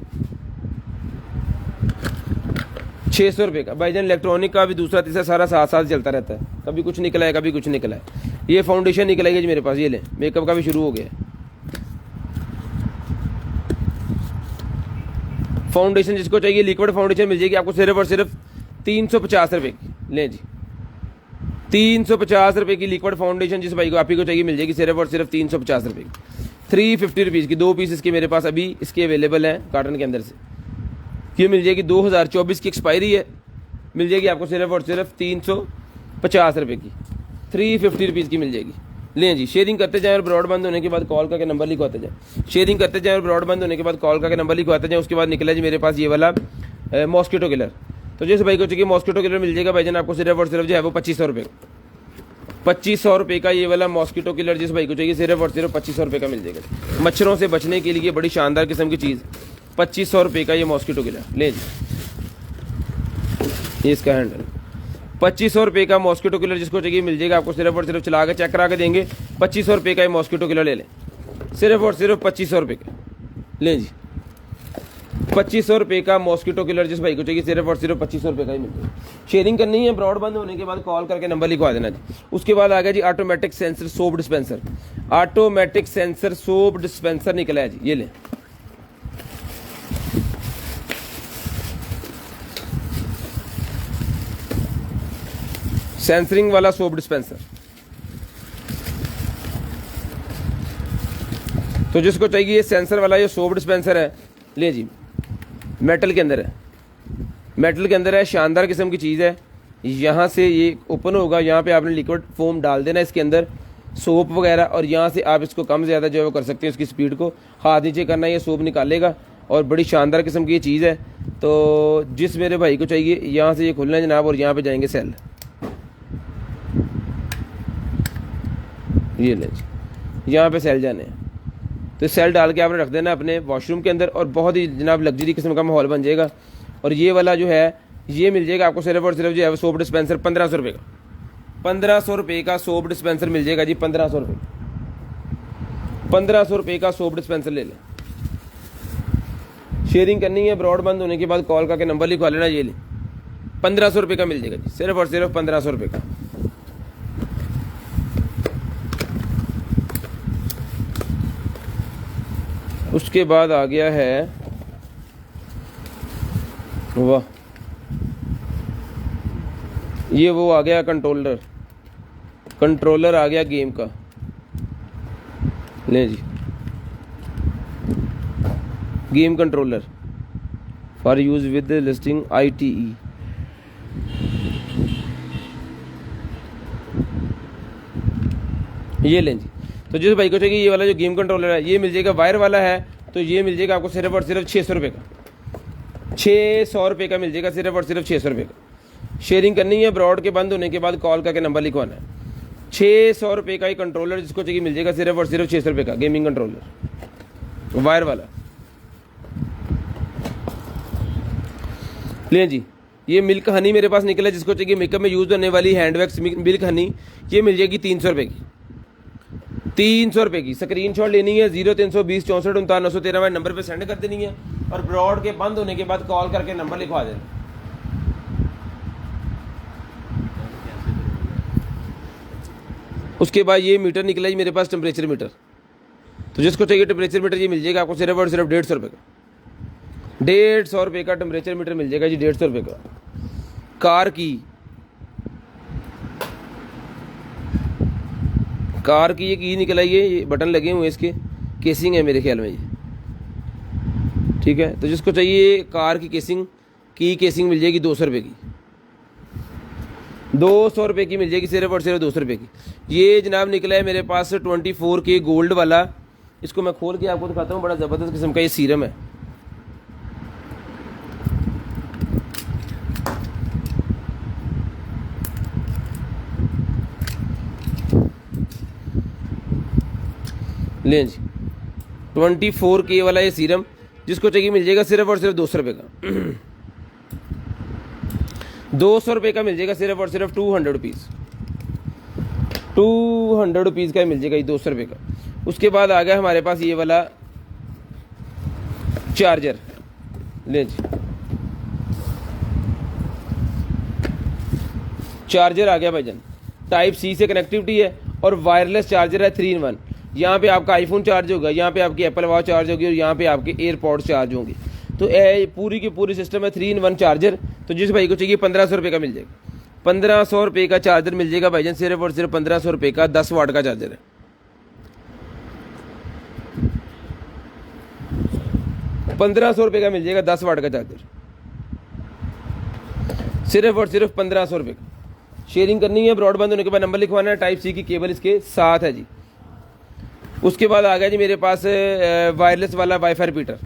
600 रुपये का। भाईजान इलेक्ट्रॉनिक का भी दूसरा तीसरा सारा साथ साथ चलता रहता है, कभी कुछ निकला है कभी कुछ निकला है। ये फाउंडेशन निकला है जी मेरे पास, ये लें, मेकअप का भी शुरू हो गया है। फाउंडेशन जिसको चाहिए लिक्विड फाउंडेशन मिल जाएगी आपको सिर्फ और सिर्फ 350 रुपये की। लें जी 350 रुपये की लिक्विड फाउंडेशन जिस भाई को आप ही को चाहिए मिल जाएगी सिर्फ और सिर्फ 350 रुपये की। 350 रुपीज़ की 2 पीस इसके मेरे पास अभी इसके अवेलेबल हैं कार्टन के अंदर से। ये मिल जाएगी 2024 की एक्सपायरी है, मिल जाएगी आपको सिर्फ और सिर्फ 350 रुपये की। 350 रुपीज़ की मिल जाएगी। लें जी, शेयरिंग करते जाएं और ब्रॉड बंद होने के बाद कॉल करके नंबर लिखवाते जाएं। शेयरिंग करते जाएं और ब्रॉड बंद होने के बाद कॉल करके नंबर लिखवाते जाएं। उसके बाद निकला जी मेरे पास ये वाला मॉस्किटो किलर। तो जिस भाई को चाहिए मॉस्किटो किलर मिल जाएगा भाईजान आपको सिर्फ और सिर्फ जो है वो 2500 रुपये, 2500 रुपये का ये वाला मॉस्किटो किलर जिस भाई को चाहिए सिर्फ और सिर्फ 2500 रुपये का मिल जाएगा। मच्छरों से बचने के लिए बड़ी शानदार किस्म की चीज़, 2500 रुपये का ये मॉस्किटो किलर। ले जी ये इसका हैंडल। 2500 रुपये का मॉस्किटो किलर जिसको चाहिए मिल जाएगा आपको, सिर्फ और सिर्फ चला के चेक करा के देंगे। 2500 रुपये का ये मॉस्किटो किलर ले लें, सिर्फ और सिर्फ 2500 रुपये का लें जी। 2500 रुपये का मॉस्किटो किलर जिस भाई को चाहिए सिर्फ और सिर्फ 2500 रुपये का ही मिल जाएगा। शेयरिंग करनी है, ब्रॉड बंद होने के बाद कॉल करके नंबर लिखवा देना जी। उसके बाद आ गया जी automatic sensor soap dispenser. Automatic sensor soap dispenser निकला है जी, ये लें। सेंसरिंग वाला सोप डिस्पेंसर, तो जिसको चाहिए सेंसर वाला ये सोप डिस्पेंसर है ले जी। मेटल के अंदर है, मेटल के अंदर है, शानदार किस्म की चीज़ है। यहाँ से ये ओपन होगा, यहाँ पे आपने लिक्विड फोम डाल देना इसके अंदर, सोप वगैरह, और यहाँ से आप इसको कम ज़्यादा जो है वो कर सकते हैं। इसकी स्पीड को हाथ नीचे करना, ये सोप निकालेगा, और बड़ी शानदार किस्म की ये चीज़ है। तो जिस मेरे भाई को चाहिए यहाँ से ये खुलना है जनाब, और यहाँ पे जाएंगे सेल, ये ले जी, यहाँ पे सेल जाने हैं। तो सेल डाल के आपने रख देना अपने वॉशरूम के अंदर, और बहुत ही जनाब लग्जरी किस्म का माहौल बन जाएगा। और ये वाला जो है ये मिल जाएगा आपको सिर्फ और सिर्फ जो है सोप डिस्पेंसर 1500 रुपये का। 1500 रुपये का सोप डिस्पेंसर मिल जाएगा जी, 1500 रुपये। 1500 रुपये का सोप डिस्पेंसर ले लें। शेयरिंग करनी है, ब्रॉड बंद होने के बाद कॉल करके नंबर लिखवा लेना, ये लें। 1500 रुपये का मिल जाएगा जी, सिर्फ और सिर्फ 1500 रुपये का। उसके बाद आ गया है, वाह, ये वो आ गया कंट्रोलर। कंट्रोलर आ गया गेम का, ले जी, game controller for use with listing ITE। ये लें जी। तो जिस भाई को चाहिए ये वाला जो गेम कंट्रोलर है ये मिल जाएगा, वायर वाला है, तो ये मिल जाएगा आपको सिर्फ और सिर्फ 600 रुपये का। 600 रुपये का मिल जाएगा, सिर्फ और सिर्फ 600 रुपये का। शेयरिंग करनी है, ब्रॉड के बंद होने के बाद कॉल करके नंबर लिखवाना है। 600 रुपये का ही कंट्रोलर जिसको चाहिए मिल जाएगा, सिर्फ और सिर्फ 600 रुपये का गेमिंग कंट्रोलर वायर वाला। लें जी, ये मिल्क हनी मेरे पास निकला, जिसको चाहिए मेकअप में यूज़ होने वाली हैंड वैक्स मिल्क हनी, ये मिल जाएगी 300 रुपये की। 300 रुपये की स्क्रीनशॉट लेनी है, 0320 64 59 913 वाले नंबर पे सेंड कर देनी है, और ब्रॉड के बंद होने के बाद कॉल करके नंबर लिखवा देना। उसके बाद ये मीटर निकला जी मेरे पास, टेम्परेचर मीटर, तो जिसको चाहिए टेम्परेचर मीटर ये मिल जाएगा आपको सिर्फ और सिर्फ 150 रुपये का। 150 रुपये का टेम्परेचर मीटर मिल जाएगा जी, 150 रुपये का। कार की ये की निकला, ये बटन लगे हुए हैं, इसके केसिंग है मेरे ख्याल में ये, ठीक है। तो जिसको चाहिए कार की केसिंग मिल जाएगी 200 रुपये की। 200 रुपये की मिल जाएगी, सिर्फ और सिर्फ 200 रुपये की। ये जनाब निकला है मेरे पास 24K गोल्ड वाला, इसको मैं खोल के आपको दिखाता हूँ, बड़ा ज़बरदस्त किस्म का ये सीरम है। लें जी, 24K वाला ये सीरम जिसको चाहिए मिल जाएगा सिर्फ और सिर्फ 200 रुपये का। 200 रुपये का मिल जाएगा, सिर्फ और सिर्फ 200 रुपीज़। 200 रुपीज़ का मिल जाएगा ये 200 रुपये का। उसके बाद आ गया हमारे पास ये वाला चार्जर, लें जी, चार्जर आ गया भाईजान। टाइप C से कनेक्टिविटी है, और वायरलेस चार्जर है 3 in 1। यहाँ पे आपका आईफोन चार्ज होगा, यहाँ पे आपकी एप्पल वॉच चार्ज होगी, और यहाँ पे आपके एयरपॉड्स चार्ज होंगे। तो पूरी की पूरी सिस्टम है 3 in 1 चार्जर। तो जिस भाई को चाहिए 1500 रुपये का मिल जाएगा। 1500 रुपये का चार्जर मिल जाएगा भाईजान, सिर्फ और सिर्फ 1500 रुपये का। 10 वाट का चार्जर है। ₹1500 का मिल जाएगा 10 वाट का चार्जर, सिर्फ और सिर्फ 1500 रुपये का। शेयरिंग करनी है, ब्रॉडबैंड होने के बाद नंबर लिखवाना है, टाइप C की केबल इसके साथ है जी। उसके बाद आ गया जी मेरे पास वायरलेस वाला वाईफाई रिपीटर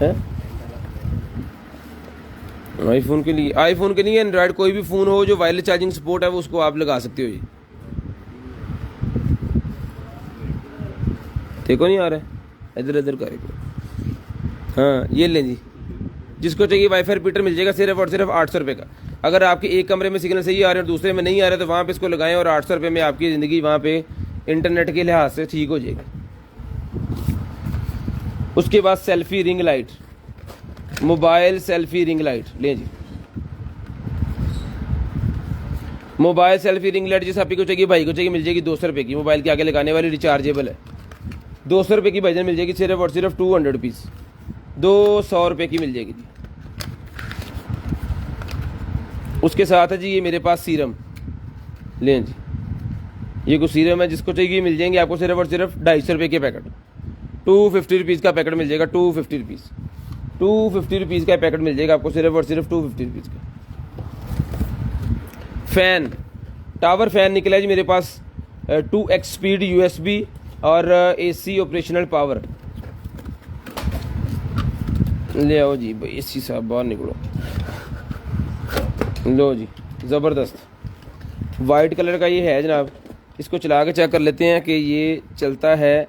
है। आईफोन के लिए, आईफोन के लिए एंड्रॉयड कोई भी फ़ोन हो जो वायरलेस चार्जिंग सपोर्ट है वो उसको आप लगा सकते हो जी। देखो नहीं आ रहा है, इधर इधर करें। हाँ ये लें जी, जिसको चाहिए वाईफाई रिपीटर मिल जाएगा सिर्फ और सिर्फ 800 रुपये का। अगर आपके एक कमरे में सिग्नल सही आ रहे हैं और दूसरे में नहीं आ रहे तो वहाँ पे इसको लगाएं और 800 रुपये में आपकी ज़िंदगी वहाँ पे इंटरनेट के लिहाज से ठीक हो जाएगी। उसके बाद selfie ring light, mobile selfie ring light लें जी। मोबाइल सेल्फी रिंग लाइट जिस आपको चाहिए भाई को चाहिए मिल जाएगी 200 रुपये की। मोबाइल के आगे लगाने वाली रिचार्जेबल है, 200 रुपये की भाईजान मिल जाएगी सिर्फ और सिर्फ 200 रुपीज़, 200 रुपये की मिल जाएगी जी। उसके साथ है जी ये मेरे पास सीरम लें जी, ये कुछ सीरम है जिसको चाहिए मिल जाएंगे आपको सिर्फ और सिर्फ 250 रुपये के पैकेट, 250 रुपीज़ का पैकेट मिल जाएगा, 250 रुपीज़, 250 रुपीज़ का पैकेट मिल जाएगा आपको सिर्फ और सिर्फ 250 रुपीज़ का। फ़ैन, टावर फ़ैन निकला है जी मेरे पास 2x स्पीड USB और AC ऑपरेशनल पावर। ले आओ जी भाई AC साहब बाहर निकलो, लो जी ज़बरदस्त वाइट कलर का ये है जनाब। इसको चला के चेक कर लेते हैं कि ये चलता है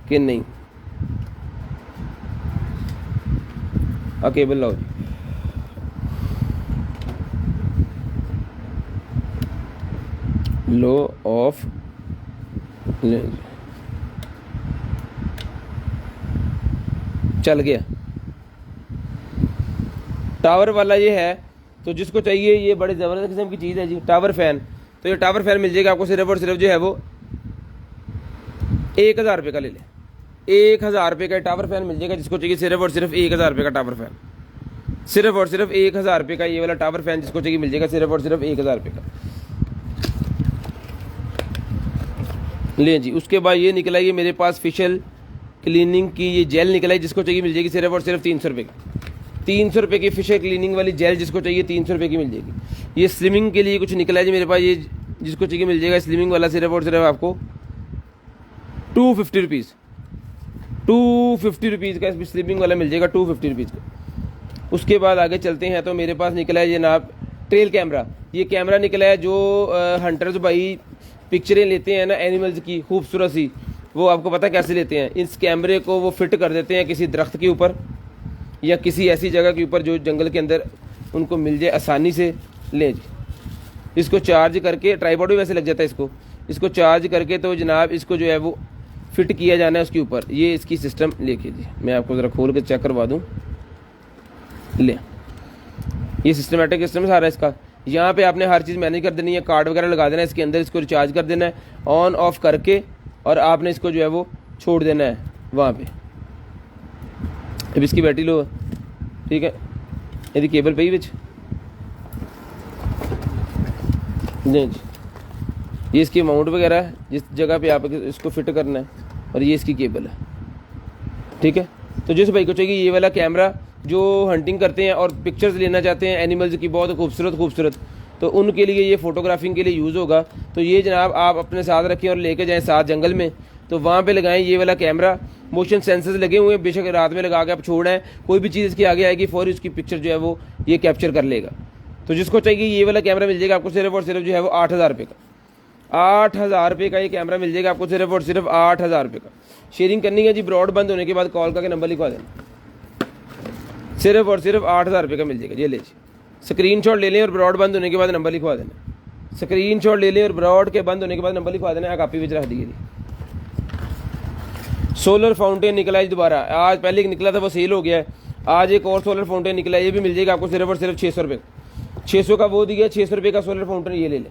कि नहीं। केबल लाओ जी, लो ऑफ ले, चल गया। टावर वाला ये है, तो जिसको चाहिए ये बड़ी ज़बरदस्त किस्म की चीज़ है जी टावर फ़ैन। तो ये टावर फ़ैन मिल जाएगा आपको सिर्फ और सिर्फ जो है वो 1000 रुपये का। ले लें 1000 रुपये का टावर फ़ैन मिल जाएगा जिसको चाहिए सिर्फ और सिर्फ 1000 रुपये का टावर फ़ैन, सिर्फ और सिर्फ 1000 रुपये का ये वाला टावर फ़ैन जिसको चाहिए मिल जाएगा सिर्फ और सिर्फ 1000 रुपये का। लें जी उसके बाद ये निकला ये मेरे पास फेशियल क्लीनिंग की ये जेल निकला है जिसको चाहिए मिल जाएगी सिर्फ और सिर्फ 300 रुपये की। 300 रुपये की फेशियल क्लीनिंग वाली जेल जिसको चाहिए 300 रुपये की मिल जाएगी। ये स्लिमिंग के लिए कुछ निकला है जी मेरे पास, ये जिसको चाहिए मिल जाएगा स्लिमिंग वाला सिर्फ और सिर्फ आपको 250 रुपीज़, 250 रुपीज़ का स्लिमिंग वाला मिल जाएगा 250 रुपीज़ का। उसके बाद आगे चलते हैं तो मेरे पास निकला है जनाब ट्रेल कैमरा। ये कैमरा निकला है जो हंटर्स भाई पिक्चरें लेते हैं ना एनिमल्स की खूबसूरत सी, वो आपको पता कैसे लेते हैं। इस कैमरे को वो फिट कर देते हैं किसी दरख्त के ऊपर या किसी ऐसी जगह के ऊपर जो जंगल के अंदर उनको मिल जाए आसानी से। ले जी इसको चार्ज करके, ट्राइपॉड भी वैसे लग जाता है इसको चार्ज करके तो जनाब इसको जो है वो फिट किया जाना है उसके ऊपर। ये इसकी सिस्टम लेके जी मैं आपको ज़रा खोल के चेक करवा दूँ। ले ये सिस्टमेटिक सिस्टम सारा इसका, यहाँ पे आपने हर चीज़ मैनेज कर देनी है, कार्ड वगैरह लगा देना है इसके अंदर, इसको रिचार्ज कर देना है ऑन ऑफ करके और आपने इसको जो है वो छोड़ देना है वहाँ पे। अब इसकी बैटरी लो, ठीक है, यदि केबल पे ही बिच नहीं जी, ये इसकी अमाउंट वगैरह है जिस जगह पे आप इसको फिट करना है और ये इसकी केबल है, ठीक है। तो जिस भाई को चाहिए ये वाला कैमरा जो हंटिंग करते हैं और पिक्चर्स लेना चाहते हैं एनिमल्स की बहुत खूबसूरत, तो उनके लिए ये फ़ोटोग्राफिंग के लिए यूज़ होगा। तो ये जनाब आप अपने साथ रखें और लेके जाएं साथ जंगल में, तो वहाँ पे लगाएं ये वाला कैमरा। मोशन सेंसर्स लगे हुए हैं, बेशक रात में लगा के आप छोड़ें, कोई भी चीज़ इसके आगे आएगी फौरी उसकी पिक्चर जो है वो ये कैप्चर कर लेगा। तो जिसको चाहिए ये वाला कैमरा मिल जाएगा आपको सिर्फ और सिर्फ जो है वो 8000 रुपये का। 8000 रुपये का ये कैमरा मिल जाएगा आपको सिर्फ और सिर्फ 8000 रुपये का। शेयरिंग करनी है जी, ब्रॉड बंद होने के बाद कॉल करके नंबर लिखवा देना, सिर्फ और सिर्फ 8000 रुपये का मिल जाएगा। ये ले जी स्क्रीनशॉट ले लें और ब्रॉड बंद होने के बाद नंबर लिखवा देना, स्क्रीनशॉट ले लें और ब्रॉड के बंद होने के बाद नंबर लिखवा देना, कापी में रख दीजिए। सोलर फाउंटेन निकला है दोबारा, आज पहले एक निकला था वो सेल हो गया है, आज एक और सोलर फाउंटेन निकला है, ये भी मिल जाएगा आपको सिर्फ और सिर्फ 600 रुपये। 600 का वो दिया, 600 रुपये का सोलर फाउंटेन ये ले लें,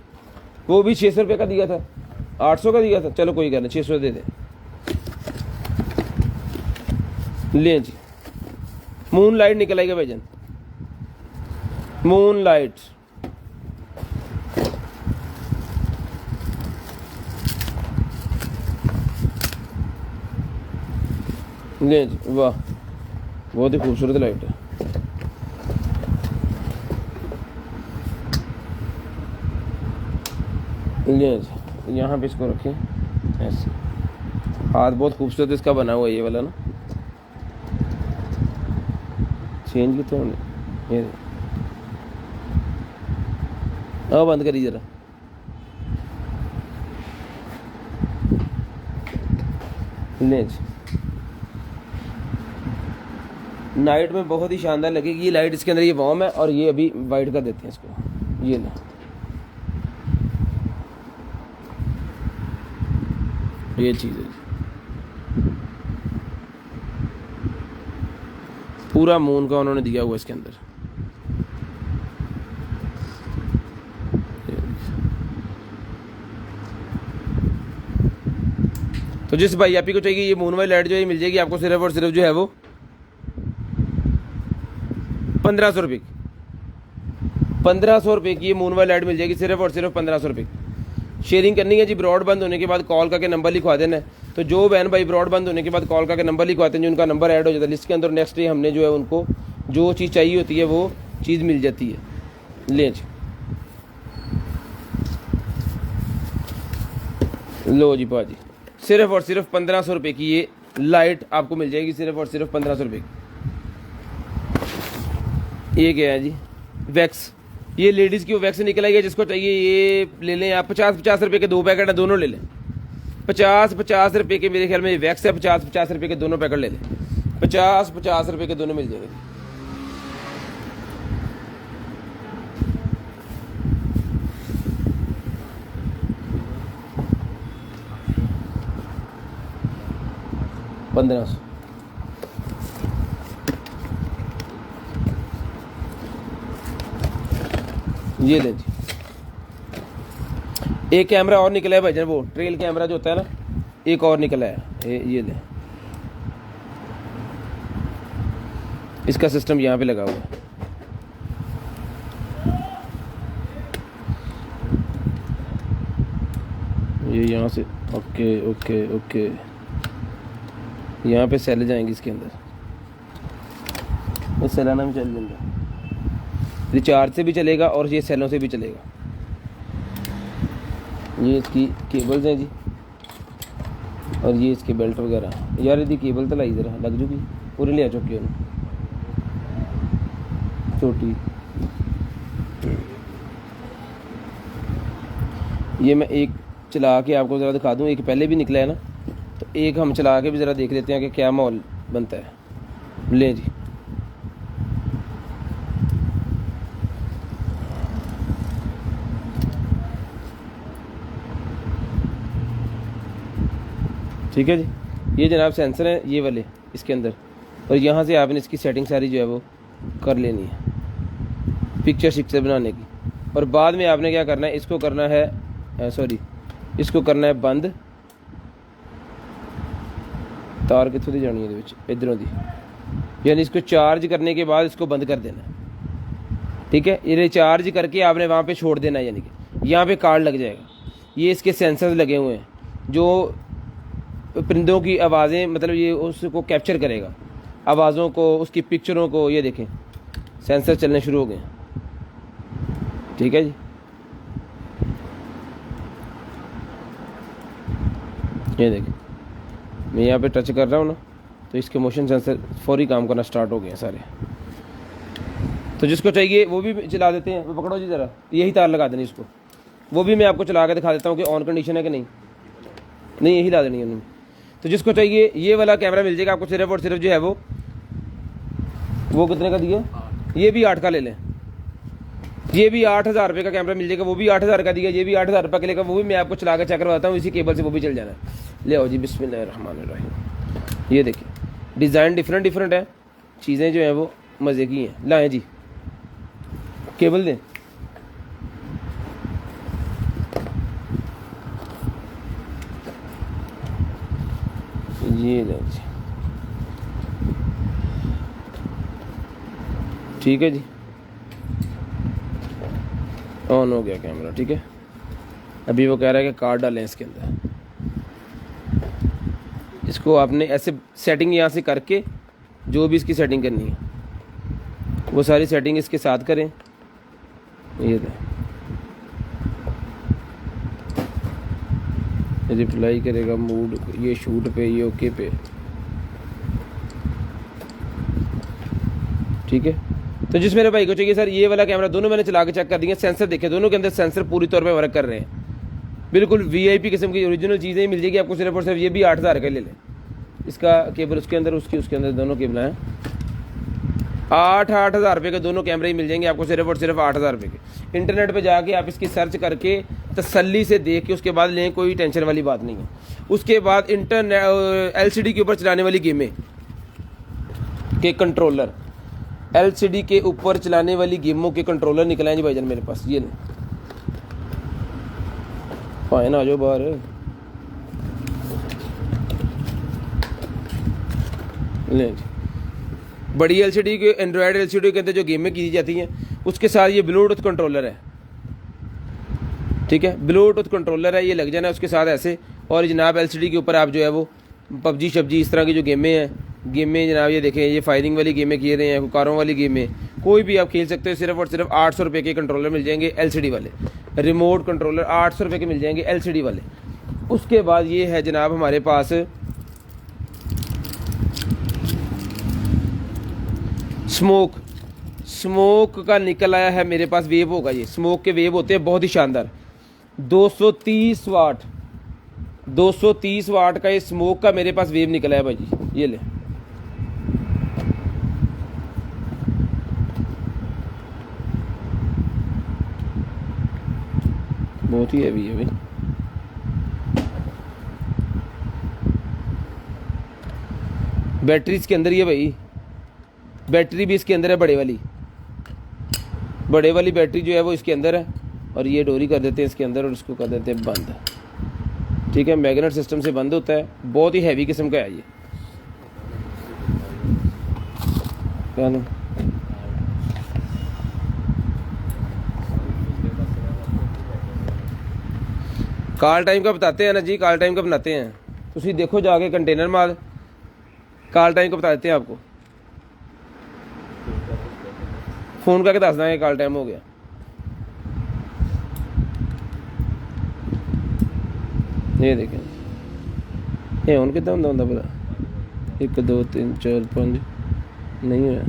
वो भी 600 रुपये का दिया था, 800 का दिया था, चलो कोई करना 600 दे दें। लें जी मून लाइट निकल आएगा भाईजान, मून लाइट ले जी, वाह बहुत ही खूबसूरत लाइट है। ले जी यहाँ पे इसको रखें ऐसे, हाथ बहुत खूबसूरत इसका बना हुआ है ये वाला ना, चेंज की तो ये अब बंद करिए जरा। ले जी नाइट में बहुत ही शानदार लगेगी ये लाइट। इसके अंदर ये वार्म है और ये अभी वाइट कर देते हैं इसको। ये ना ये चीज़ है, पूरा मून का उन्होंने दिया हुआ इसके अंदर। तो जिस भाई आप ही को चाहिए ये मून वाली लाइट जो है मिल जाएगी आपको सिर्फ और सिर्फ जो है वो 1500 रुपये की। 1500 रुपये की ये मून वाली लाइट मिल जाएगी सिर्फ और सिर्फ 1500 रुपये की। शेयरिंग करनी है जी, ब्रॉड बंद होने के बाद कॉल करके नंबर लिखवा देना है। तो जो बहन भाई ब्रॉड बंद होने के बाद कॉल करके नंबर लिखवाते हैं जो उनका नंबर ऐड हो जाता है लिस्ट के अंदर, नेक्स्ट डे हमने जो है उनको जो चीज़ चाहिए होती है वो चीज़ मिल जाती है। लें जी, लो जी भाजी, सिर्फ और सिर्फ 1500 रुपये की ये लाइट आपको मिल जाएगी, सिर्फ और सिर्फ 1500 रुपये की। ये क्या है जी, वैक्स। ये लेडीज़ की वो वैक्स निकल आई है, जिसको चाहिए ये ले लें आप। 50-50 रुपये के 2 पैकेट हैं, दोनों ले लें। 50-50 रुपये के मेरे ख्याल में ये वैक्स है। 50-50 रुपये के दोनों पैकेट ले लें। 50-50 रुपये के दोनों मिल जाएंगे। $1500। ये ले जी। एक कैमरा और निकला है भाईजान, वो ट्रेल कैमरा जो होता है ना, एक और निकला है। ये ले, इसका सिस्टम यहाँ पे लगा हुआ है। ये यहाँ से ओके ओके ओके, यहाँ पे सेल जाएंगे इसके अंदर। ये सेलाना में चल जाएगा, रिचार्ज से भी चलेगा और ये सेलों से भी चलेगा। ये इसकी केबल्स हैं जी, और ये इसके बेल्ट वगैरह। यार यदि केबल तो लाई ज़रा लग जूगी पूरे लिया चुके हैं छोटी। ये मैं एक चला के आपको ज़रा दिखा दूँ, एक पहले भी निकला है ना, तो एक हम चला के भी ज़रा देख लेते हैं कि क्या माहौल बनता है। लें जी, ठीक है जी। ये जनाब सेंसर हैं ये वाले इसके अंदर, और यहाँ से आपने इसकी सेटिंग सारी जो है वो कर लेनी है पिक्चर शिक्चर बनाने की। और बाद में आपने क्या करना है, इसको करना है सॉरी इसको करना है बंद। तार कितों दी जानी है इधरों दी, यानी इसको चार्ज करने के बाद इसको बंद कर देना, ठीक है। ये रिचार्ज करके आपने वहाँ पे छोड़ देना है, यानी कि यहाँ पे कार्ड लग जाएगा। ये इसके सेंसर्स लगे हुए हैं जो परिंदों की आवाज़ें, मतलब ये उसको कैप्चर करेगा, आवाज़ों को, उसकी पिक्चरों को। ये देखें सेंसर चलने शुरू हो गए, ठीक है जी। ये देखें मैं यहाँ पे टच कर रहा हूँ ना, तो इसके मोशन सेंसर फौरी काम करना स्टार्ट हो गए हैं सारे। तो जिसको चाहिए वो भी चला देते हैं। वो पकड़ो जी ज़रा, यही तार लगा देनी इसको। वो भी मैं आपको चला के दिखा देता हूँ कि ऑन कंडीशन है कि नहीं। नहीं, यही ला देनी है उन्होंने। तो जिसको चाहिए ये वाला कैमरा मिल जाएगा आपको सिर्फ और सिर्फ जो है वो कितने का दिया, ये भी 8 का ले लें। ये भी 8000 रुपये का कैमरा मिल जाएगा, वो भी 8000 का दिया, ये भी 8000 रुपये का लेगा। वो भी मैं आपको चला के चेक करवाता हूँ, इसी केबल से वो भी चल जाना है। ले आओ जी, बिस्मिल्लाहिर्रहमानिर्रहीम। ये देखिए डिज़ाइन डिफरेंट है, चीज़ें जो हैं वो मज़े की हैं। लाएँ जी, केबल दें। ये लें जी, ठीक है जी, ऑन हो गया कैमरा, ठीक है। अभी वो कह रहा है कि कार्ड डालें इसके अंदर। इसको आपने ऐसे सेटिंग यहाँ से करके जो भी इसकी सेटिंग करनी है वो सारी सेटिंग इसके साथ करें। ये दें, रिप्लाई करेगा मूड, ये शूट पे, ये ओके पे, ठीक है। तो जिस मेरे भाई को चाहिए सर ये वाला कैमरा, दोनों मैंने चला के चेक कर दिए, सेंसर देखे, दोनों के अंदर सेंसर पूरी तौर पे वर्क कर रहे हैं। बिल्कुल वीआईपी किस्म की ओरिजिनल चीज़ें ही मिल जाएगी आपको सिर्फ और सिर्फ। ये भी 8000 का ले लें। इसका केबल उसके अंदर, उसके अंदर दोनों केबल हैं। आठ हज़ार रुपये के दोनों कैमरे ही मिल जाएंगे आपको, सिर्फ और सिर्फ 8,000 रुपये के। इंटरनेट पे जाके आप इसकी सर्च करके तसल्ली से देख के उसके बाद लें, कोई टेंशन वाली बात नहीं है। उसके बाद इंटरनेट LCD के ऊपर चलाने वाली गेमें के कंट्रोलर, LCD के ऊपर चलाने वाली गेमों के कंट्रोलर निकले हैं जी भाईजान मेरे पास। ये पाए ना, आ जाओ बाहर। ले जी, बड़ी LCD के, एंड्रॉयड LCD के अंदर जो गेमें की जाती हैं उसके साथ ये ब्लूटूथ कंट्रोलर है, ठीक है, ब्लूटूथ कंट्रोलर है, ये लग जाना है उसके साथ ऐसे। और जनाब LCD के ऊपर आप जो है वो PUBG शब्जी इस तरह की जो गेमें जनाब ये देखें, ये फायरिंग वाली गेमें खेल रहे हैं, कारों वाली गेमें, कोई भी आप खेल सकते हो। सिर्फ और सिर्फ 800 रुपये के कंट्रोलर मिल जाएंगे LCD वाले, रिमोट कंट्रोलर 800 रुपये के मिल जाएंगे LCD वाले। उसके बाद ये है जनाब हमारे पास स्मोक का निकल आया है मेरे पास, वेव होगा ये, स्मोक के वेव होते हैं बहुत ही शानदार, 230 वाट का ये स्मोक का मेरे पास वेव निकला है भाई जी। ये ले, बहुत ही हैवी है भाई। बैटरी इसके अंदर ही है भाई, बैटरी भी इसके अंदर है, बड़े वाली बैटरी जो है वो इसके अंदर है। और ये डोरी कर देते हैं इसके अंदर और इसको कर देते हैं बंद, ठीक है, मैग्नेट सिस्टम से बंद होता है। बहुत ही हैवी किस्म का है ये। क्या नाम, कॉल टाइम का बताते हैं ना जी, कॉल टाइम का बनाते हैं, तुसी देखो जाके कंटेनर माल, कॉल टाइम का बता देते हैं आपको, फोन करके दस देंगे कॉल टाइम हो गया। ये देखें, ये हुन कितना होंदा होंदा पता, 1 2 3 4 5 नहीं होया।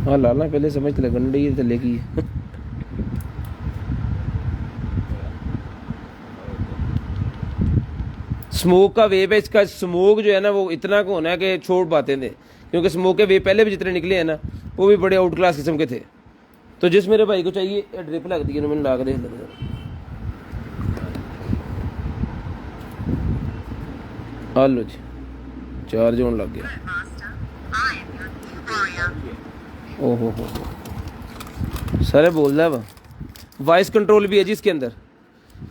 हाँ लाला पहले समझ तो लगन डी थले की स्मोक का वेव है इसका। स्मोक जो है ना वो इतना को होना है कि छोड़ पाते थे, क्योंकि स्मोक के वेव पहले भी जितने निकले हैं ना वो भी बड़े आउट क्लास किस्म के थे। तो जिस मेरे भाई को चाहिए ड्रिप लगती है, मैंने ला के देख लग लो जी, चार्ज होने लग गया। ओहो हो सारे बोल रहा है वह। वॉइस कंट्रोल भी है जी इसके अंदर,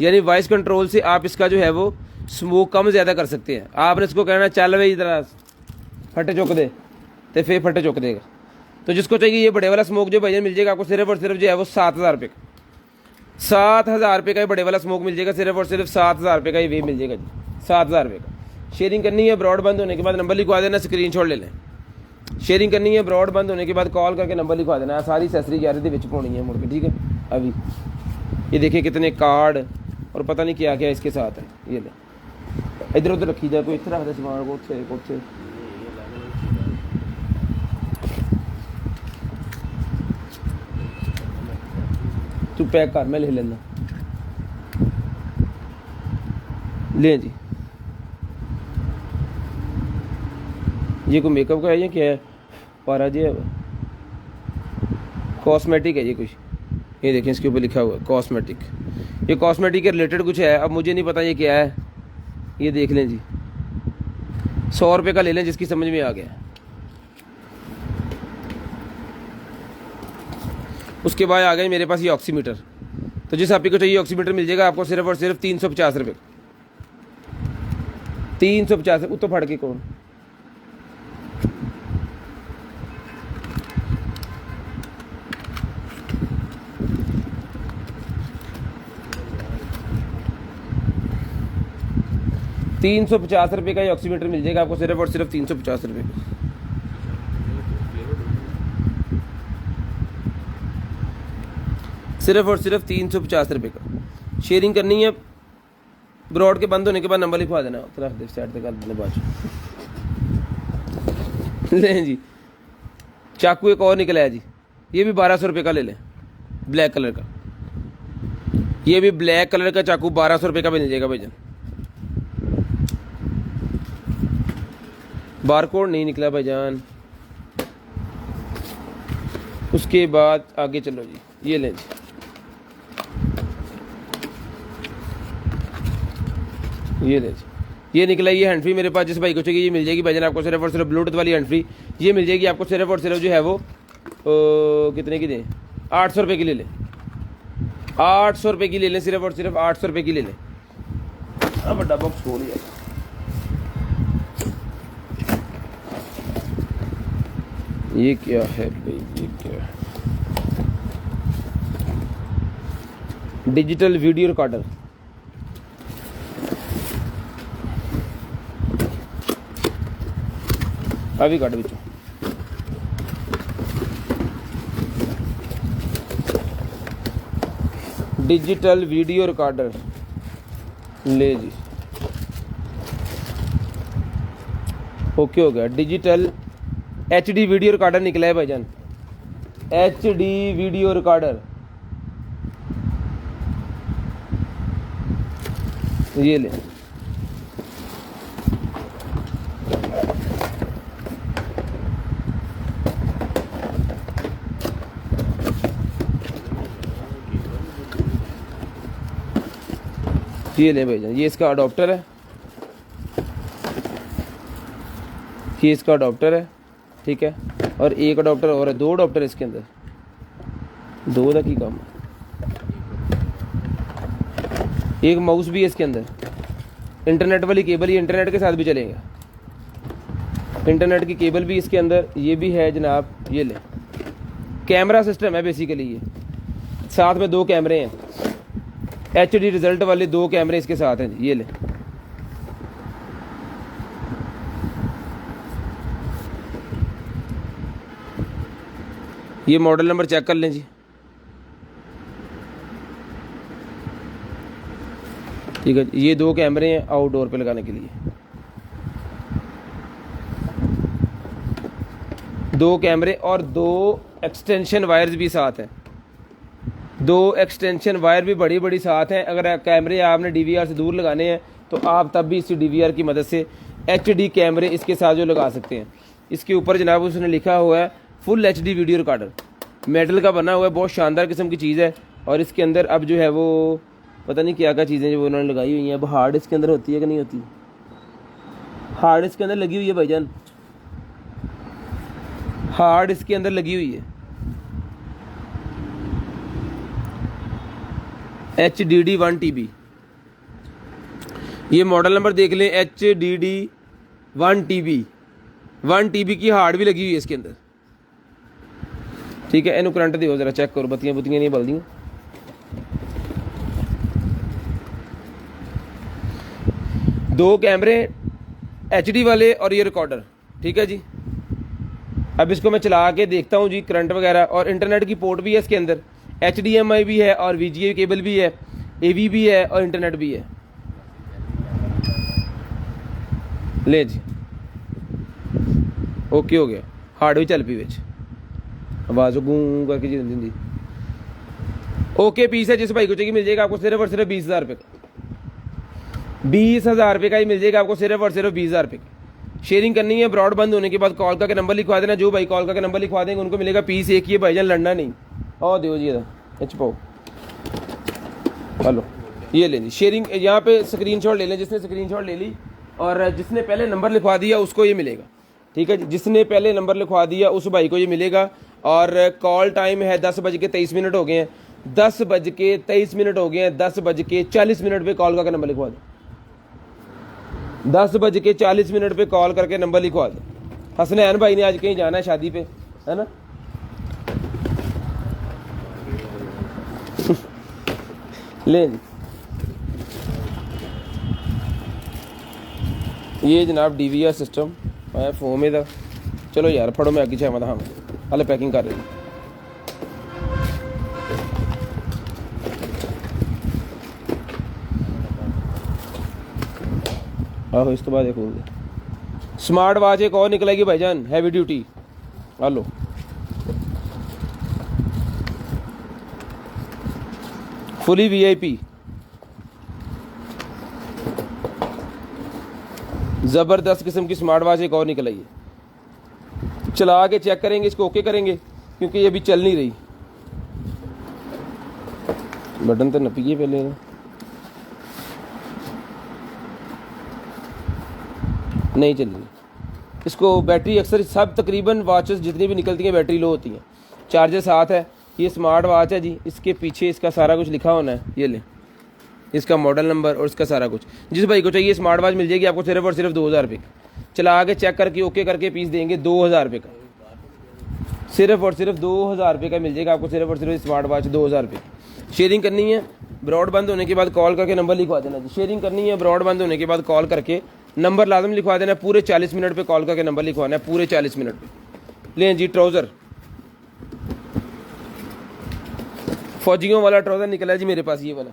यानी वॉइस कंट्रोल से आप इसका जो है वो स्मोक कम ज़्यादा कर सकते हैं। आपने इसको कहना चल भाई इधर फटे चुक दे, तो फिर फटे चुक देगा। तो जिसको चाहिए ये बड़े वाला स्मोक जो भैया मिल जाएगा आपको सिर्फ और सिर्फ जो है वो 7,000 रुपये का, 7,000 रुपये का ये बड़े वाला स्मोक मिल जाएगा। सिर्फ और सिर्फ 7,000 रुपये का ये वे मिल जाएगा जी, 7,000 रुपये का। शेयरिंग करनी है, ब्रॉड बंद होने के बाद नंबर लिखवा देना, स्क्रीनशॉट ले लें। शेयरिंग करनी है, ब्रॉड बंद होने के बाद कॉल करके नंबर लिखवा देना। सारी एक्सेसरी यार विच पानी है मुड़ के, ठीक है। अभी ये देखिए कितने कार्ड और पता नहीं क्या क्या इसके साथ है। ये ले इधर उधर रखी जाए, कोई इस तरह सामान को तू पैक कर, मैं ले लेना। ले जी, ये कोई मेकअप का है या क्या है, पारा जी है, कॉस्मेटिक है ये कुछ। ये देखें इसके ऊपर लिखा हुआ है कॉस्मेटिक, ये कॉस्मेटिक के रिलेटेड कुछ है। अब मुझे नहीं पता ये क्या है, ये देख लें जी। 100 रुपये का ले लें जिसकी समझ में आ गया। उसके बाद आ गए मेरे पास ये ऑक्सीमीटर। तो जिस आप को चाहिए ऑक्सीमीटर मिल जाएगा आपको सिर्फ और सिर्फ 350 रुपये, 350। उत्तो फट के कौन ₹350 का ये ऑक्सीमीटर मिल जाएगा आपको सिर्फ और सिर्फ 350 रुपये का। सिर्फ और सिर्फ 350 रुपये का। शेयरिंग करनी है, ब्रॉड के बंद होने के बाद नंबर लिखवा देना, तरफ साइड से कर देने बाद। लें जी, चाकू एक और निकला है जी, ये भी 1200 रुपये का ले लें, ब्लैक कलर का। ये भी ब्लैक कलर का चाकू 1200 रुपये का मिल जाएगा भाईजान। बारकोड नहीं निकला भाईजान। उसके बाद आगे चलो जी, ये लें जी, ये लें जी, ये निकला। ये हैंड फ्री मेरे पास जिस भाई को चाहिए ये मिल जाएगी भाईजान आपको सिर्फ और सिर्फ ब्लूटूथ वाली हैंड फ्री ये मिल जाएगी आपको सिर्फ और सिर्फ जो है वो कितने की दें, 800 रुपये की ले लें, 800 रुपये की ले लें, सिर्फ और सिर्फ 800 रुपये की ले लें। हाँ बड़ा बॉक्स खोल लिया। ये क्या है भाई, ये क्या है? Digital video recorder. अभी काट बिचो। डिजिटल वीडियो रिकॉर्डर ले जी, ओके हो गया। डिजिटल HD वीडियो रिकॉर्डर निकला है भाईजान, HD वीडियो रिकॉर्डर। ये ले, ये ले भाईजान। ये इसका अडॉप्टर है, ये इसका अडॉप्टर है, ठीक है। और एक अडॉप्टर और है, 2 अडॉप्टर इसके अंदर, 2 का की काम है। एक माउस भी है इसके अंदर, इंटरनेट वाली केबल, ये इंटरनेट के साथ भी चलेगा, इंटरनेट की केबल भी इसके अंदर ये भी है जनाब। ये ले, कैमरा सिस्टम है बेसिकली ये, साथ में 2 कैमरे हैं, HD रिजल्ट वाले 2 कैमरे इसके साथ हैं। ये ले, ये मॉडल नंबर चेक कर लें जी। ठीक है, ये 2 कैमरे हैं आउटडोर पे लगाने के लिए, 2 कैमरे और 2 एक्सटेंशन वायर्स भी साथ हैं, 2 एक्सटेंशन वायर भी बड़ी बड़ी साथ हैं। अगर कैमरे आपने DVR से दूर लगाने हैं तो आप तब भी इस DVR की मदद से HD कैमरे इसके साथ जो लगा सकते हैं। इसके ऊपर जनाब उसने लिखा हुआ है full HD video recorder, metal का बना हुआ है, बहुत शानदार किस्म की चीज़ है। और इसके अंदर अब जो है वो पता नहीं क्या क्या चीज़ें जो उन्होंने लगाई हुई हैं। अब हार्ड इसके अंदर होती है कि नहीं होती, हार्ड इसके अंदर लगी हुई है भाईजान, हार्ड इसके अंदर लगी हुई है। HDD 1 TB, ये मॉडल नंबर देख लें, HDD 1 TB, 1 TB की हार्ड भी लगी हुई है इसके अंदर, ठीक है। इन्हों करंट दो जरा चेक करो, बत्तियां बुत्तियां नहीं बलदी। 2 कैमरे HD वाले और ये रिकॉर्डर, ठीक है जी। अब इसको मैं चला के देखता हूँ जी, करंट वगैरह, और इंटरनेट की पोर्ट भी है इसके अंदर, HDMI भी है और VGA केबल भी है, AV भी है और इंटरनेट भी है। ले जी, ओके हो गया, हार्ड भी चल पी बिच, आवाज़ गूं करके जी दी। ओके पीस है, जिस भाई को चाहिए मिल जाएगा आपको सिर्फ और सिर्फ 20,000 रुपये का, 20,000 रुपये का ही मिल जाएगा आपको सिर्फ और सिर्फ 20,000 रुपये का। शेयरिंग करनी है, ब्रॉड बंद होने के बाद कॉल का नंबर लिखवा देना, जो भाई कॉल का नंबर लिखवा देंगे उनको मिलेगा पीस एक ही है भाईजान, लड़ना नहीं। और दो जी पाओ, हेलो ये ले ली शेयरिंग, यहाँ पे स्क्रीनशॉट ले लें, जिसने स्क्रीनशॉट ले ली और जिसने पहले नंबर लिखवा दिया उसको ये मिलेगा, ठीक है जी। जिसने पहले नंबर लिखवा दिया उस भाई को ये मिलेगा। और कॉल टाइम है 10:23 हो गए हैं, 10:23 हो गए हैं, 10:40 पे कॉल का नंबर लिखवा दो, 10:40 पे कॉल करके नंबर लिखवा दो। हसनैन भाई ने आज कहीं जाना है शादी पे, है ना। ले ये जनाब DVR सिस्टम है फोम है। चलो यार फड़ो, मैं अगे चाहता हाँ हाले पैकिंग कर रही। आहो इस तो बाद खोल दे। स्मार्ट वॉच एक और निकलेगी भाईजान, heavy duty. Hello fully VIP, ज़बरदस्त किस्म की स्मार्ट वॉच एक और निकल आई है। चला के चेक करेंगे, इसको ओके करेंगे क्योंकि ये अभी चल नहीं रही। बटन तो नपिए पहले, नहीं चल रही। इसको बैटरी अक्सर सब तकरीबन वॉचेस जितनी भी निकलती हैं बैटरी लो होती हैं। चार्जर साथ है। ये स्मार्ट वॉच है जी, इसके पीछे इसका सारा कुछ लिखा होना है। ये ले, इसका मॉडल नंबर और इसका सारा कुछ। जिस भाई को चाहिए स्मार्ट वॉच मिल जाएगी आपको सिर्फ और सिर्फ 2000 रुपये की। चला के चेक करके ओके करके पीस देंगे 2000 रुपये का, सिर्फ और सिर्फ 2000 रुपये का मिल जाएगा आपको सिर्फ और सिर्फ स्मार्ट वॉच 2000 रुपये। शेयरिंग करनी है ब्रॉड बंद होने के बाद कॉल करके नंबर लिखवा देना जी। शेयरिंग करनी है ब्रॉड बंद होने के बाद कॉल करके नंबर लाजम लिखवा देना। पूरे 40 मिनट पे कॉल करके नंबर लिखवाना है, पूरे 40 मिनट पे। लें जी ट्राउज़र, फौजियों वाला ट्राउज़र निकला है जी मेरे पास, ये वाला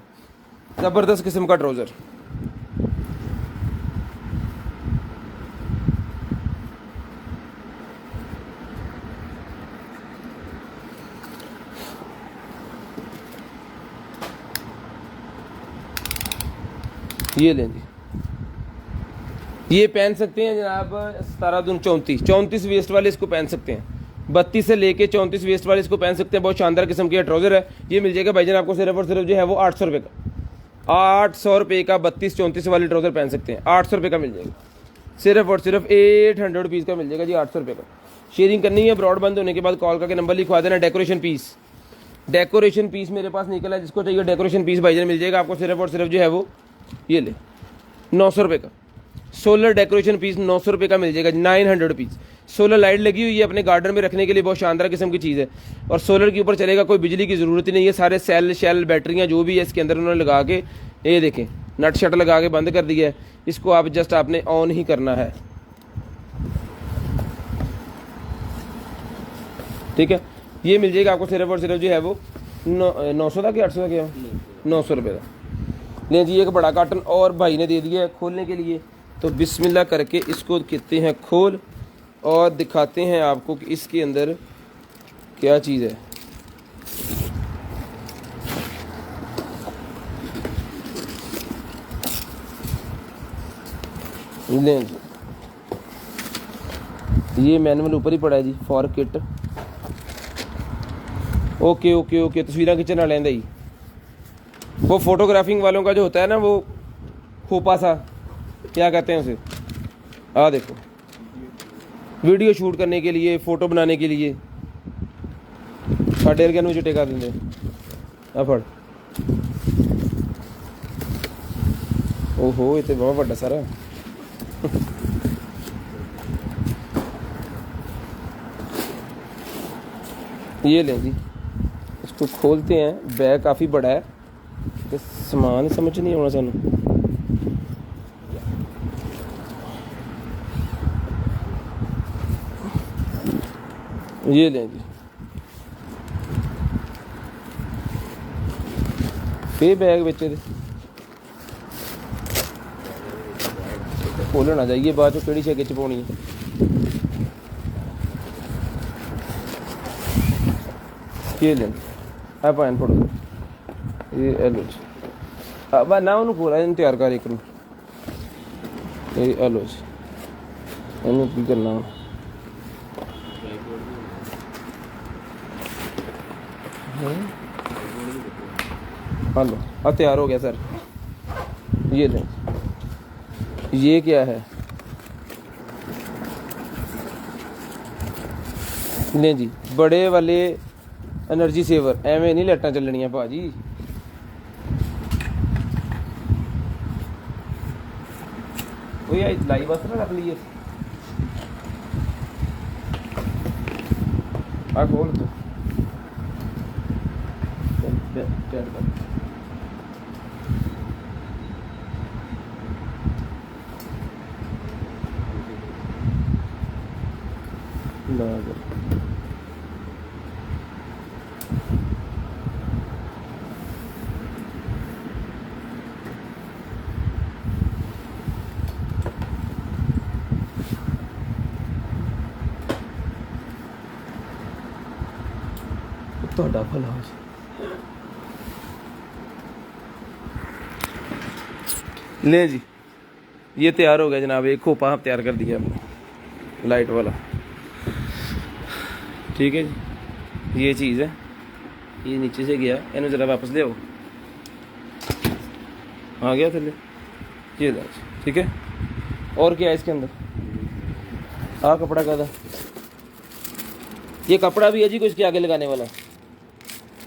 ज़बरदस्त किस्म का ट्राउज़र। ये लें जी, ये पहन सकते हैं जनाब 17 दून 34 वेस्ट वाले इसको पहन सकते हैं। 32 से लेके 34 वेस्ट वाले इसको पहन सकते हैं। बहुत शानदार किस्म की ट्राउज़र है। ये मिल जाएगा भाईजान आपको सिर्फ और सिर्फ जो है वो 800 रुपये का। 800 रुपये का 32-34 वाली ट्राउज़र पहन सकते हैं। 800 रुपये का मिल जाएगा, सिर्फ और सिर्फ 800 रुपीज़ का मिल जाएगा जी, 800 रुपये का। शेयरिंग करनी है ब्रॉड बंद होने के बाद कॉल करके नंबर लिखवा देना। डेकोरेशन पीस मेरे पास निकला है, जिसको चाहिए डेकोरेशन पीस भाईजान मिल जाएगा आपको सिर्फ और सिर्फ जो है वो ये ले 900 रुपये का। सोलर डेकोरेशन पीस 900 रुपये का मिल जाएगा, 900 रुपीज़। सोलर लाइट लगी हुई है अपने गार्डन में रखने के लिए, बहुत शानदार किस्म की चीज़ है। और सोलर के ऊपर चलेगा, कोई बिजली की ज़रूरत ही नहीं है। सारे सेल शेल बैटरियाँ जो भी है इसके अंदर उन्होंने लगा के, ये देखें नट शट लगा के बंद कर दिया है। इसको आप जस्ट आपने ऑन ही करना है, ठीक है। ये मिल जाएगा आपको सिर्फ और सिर्फ जो है वो 900 का कि 800 का, क्या 900 रुपये का। लें जी एक बड़ा कार्टन और भाई ने दे दिया है खोलने के लिए, तो बिस्मिल्लाह करके इसको कहते हैं खोल और दिखाते हैं आपको कि इसके अंदर क्या चीज़ है। लें जी, ये मैनुअल ऊपर ही पड़ा है जी, for kit. Okay okay okay, तस्वीर खिंचन वाले ही वो फोटोग्राफिंग वालों का जो होता है ना, वो खोपा सा क्या कहते हैं उसे, आ देखो वीडियो शूट करने के लिए, फ़ोटो बनाने के लिए साढ़े वर्गे जो टेका देंगे फड़। ओहो, ये तो बहुत बड़ा सारा ये लें जी, इसको खोलते हैं। बैग काफ़ी बड़ा है, तो सामान समझ नहीं आना सानू। ये लें जी, फिर बैग बेचे दे खोलना चाहिए, बाद चो केड़ी शे च पानी है। ये लें आ पान फोटो, ये एलो जी अब ना उन्होंने खोला इन तैयार कर एक, ये एलो जी इन्हों की करना हेलो, अब तैयार हो गया सर। ये लें, ये क्या है, लें जी बड़े वाले एनर्जी सेवर। एवें नहीं लाइटां चलनियां भाजी, वो यार लाई बस ना रख लीए। आ खोल तो ਤੁਹਾਡਾ ਭਲਾ ਹੋ लें जी, ये तैयार हो गया जनाब। एक खोपा तैयार कर दिया हमने लाइट वाला, ठीक है जी। ये चीज़ है, ये नीचे से गया, इन्हें ज़रा वापस ले आओ, आ गया थले, ये लो, ठीक है। और क्या है इसके अंदर? कपड़ा का था, ये कपड़ा भी है जी, को इसके आगे लगाने वाला,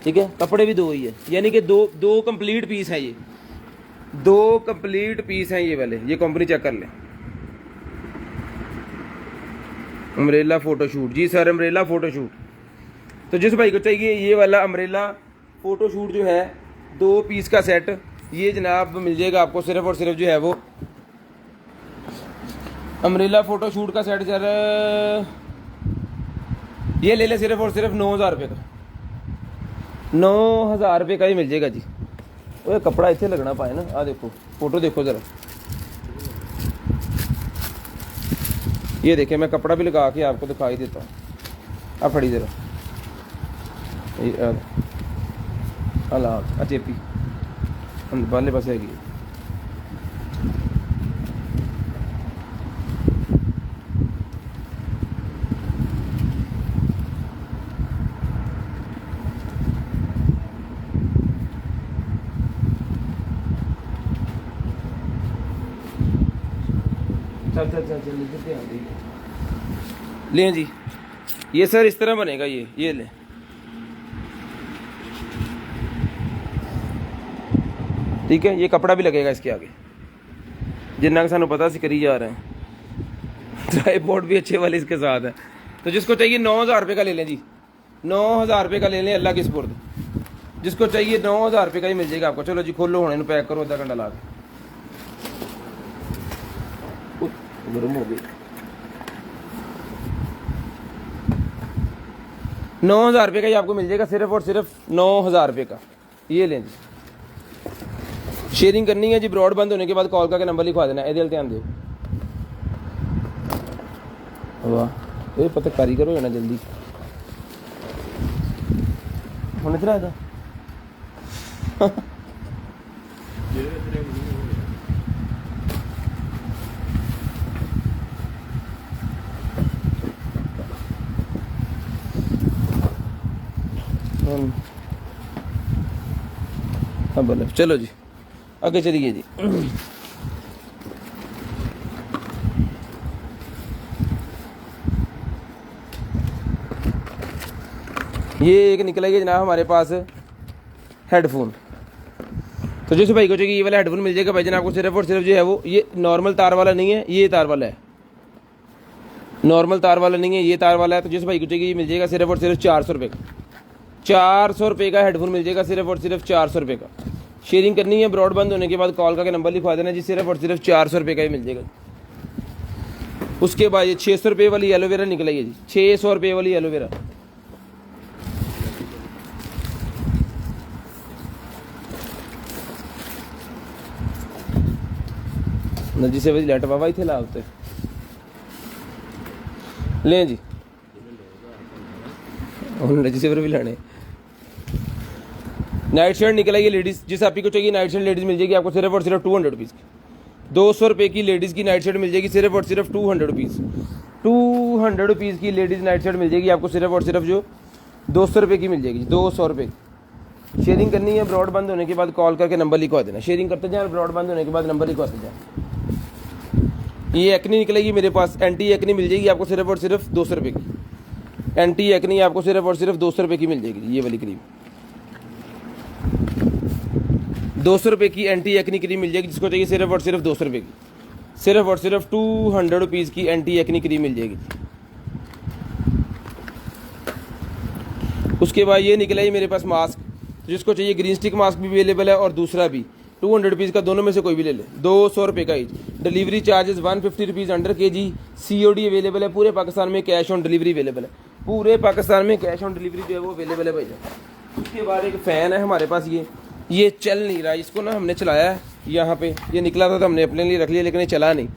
ठीक है। कपड़े भी दो ही है, यानी कि दो कंप्लीट पीस हैं, ये 2 कंप्लीट पीस हैं ये वाले। ये कंपनी चेक कर लें, अम्ब्रेला फोटोशूट जी सर, अम्ब्रेला फोटोशूट। तो जिस भाई को चाहिए ये वाला अम्ब्रेला फोटोशूट जो है 2 पीस का सेट, ये जनाब मिल जाएगा आपको सिर्फ और सिर्फ जो है वो अम्ब्रेला फोटोशूट का सेट सर, ये ले ले सिर्फ और सिर्फ 9,000 रुपये का, 9,000 रुपये का ही मिल जाएगा जी। वो कपड़ा इतने लगना पाए ना, देखो फोटो देखो ज़रा, ये देखें, मैं कपड़ा भी लगा के आपको दिखाई देता हूँ। अब फड़ी ज़रा अल्लाह चेपी बाले पास हैगी, चल लें जी। ये सर इस तरह बनेगा, ये लें, ठीक है। ये कपड़ा भी लगेगा इसके आगे, जिन्ना का सानू पता सी करी जा रहे हैं। ट्राईपॉड भी अच्छे वाले इसके साथ है। तो जिसको चाहिए 9,000 रुपये का ले लें जी, 9,000 रुपये का ले लें, अल्लाह की सुपुर्द। जिसको चाहिए 9,000 रुपये का ही मिल जाएगा आपको। चलो जी खोलो, होने पैक करो, आधा घंटा ला के। गर्म हो गई। 9,000 रुपये का ही आपको मिल जाएगा, सिर्फ और सिर्फ 9,000 रुपये का। ये लें जी, शेयरिंग करनी है जी। ब्रॉड बंद होने के बाद कॉल करके नंबर लिखवा देना, ए ध्यान दो। वाह, ये पता कारीगर हो जाना जल्दी। ਹੁਣ इतना है हाँ बोले। चलो जी आगे चलिए जी। ये एक निकला है जनाब हमारे पास हेडफोन। तो जिस भाई को चाहिए ये वाला हेडफोन मिल जाएगा भाई जान आपको सिर्फ और सिर्फ जो है वो, ये नॉर्मल तार वाला नहीं है, ये तार वाला है। नॉर्मल तार वाला नहीं है, ये तार वाला है। तो जिस भाई को चाहिए ये मिल जाएगा सिर्फ और सिर्फ 400 रुपये का। 400 रुपये का हेडफोन मिल जाएगा, सिर्फ और सिर्फ 400 रुपये का। शेयरिंग करनी है, ब्रॉड बंद होने के बाद कॉल करके नंबर लिखवा देना जी, सिर्फ और सिर्फ 400 रुपये का ही मिल जाएगा। उसके बाद ये 600 रुपये वाली एलोवेरा निकलाई है जी, 600 रुपये वाली एलोवेरा। नजी से लाइट बाबा ही थे लाते लें जी, नजी से भी लाने। नाइट शर्ट निकला ये लेडीज़, जिस आप ही को चाहिए नाइट शर्ट लेडीज़ मिल जाएगी आपको सिर्फ और सिर्फ 200 रुपीज़ की। 200 रुपये की लेडीज़ की नाइट शर्ट मिल जाएगी, सिर्फ और सिर्फ 200 रुपीज़। 200 रुपीज़ की लेडीज़ नाइट शर्ट मिल जाएगी आपको, सिर्फ और सिर्फ जो 200 रुपये की मिल जाएगी, 200 रुपये। शेयरिंग करनी है, ब्रॉड बंद होने के बाद कॉल करके नंबर लिखवा देना। शेयरिंग करते जाए, ब्रॉड बंद होने के बाद नंबर लिखवाते जाए। ये एक्नी निकलेगी मेरे पास, एंटी एक्नी मिल जाएगी आपको सिर्फ और सिर्फ 200 रुपये की। एंटी एक्नी आपको सिर्फ और सिर्फ 200 रुपये की मिल जाएगी। ये वाली क्रीम 200 रुपये की एंटी एक्नी क्रीम मिल जाएगी, जिसको चाहिए सिर्फ और सिर्फ 200 रुपये की। सिर्फ और सिर्फ 200 रुपीज़ की एंटी एक्नी क्रीम मिल जाएगी। उसके बाद ये निकला ही मेरे पास मास्क, जिसको चाहिए ग्रीन स्टिक मास्क भी अवेलेबल है और दूसरा भी 200 रुपीज़ का, दोनों में से कोई भी ले ले। 200 रुपये का each. Delivery charges 150 rupees under KG। COD available है पूरे पाकिस्तान में, कैश ऑन डिलीवरी अवेलेबल है पूरे पाकिस्तान में, कैश ऑन डिलीवरी जो है वो अवेलेबल है भैया। उसके बाद एक फ़ैन है हमारे पास, ये चल नहीं रहा, इसको ना हमने चलाया है यहाँ पे, ये निकला था तो हमने अपने लिए रख लिया, लेकिन ये चला नहीं,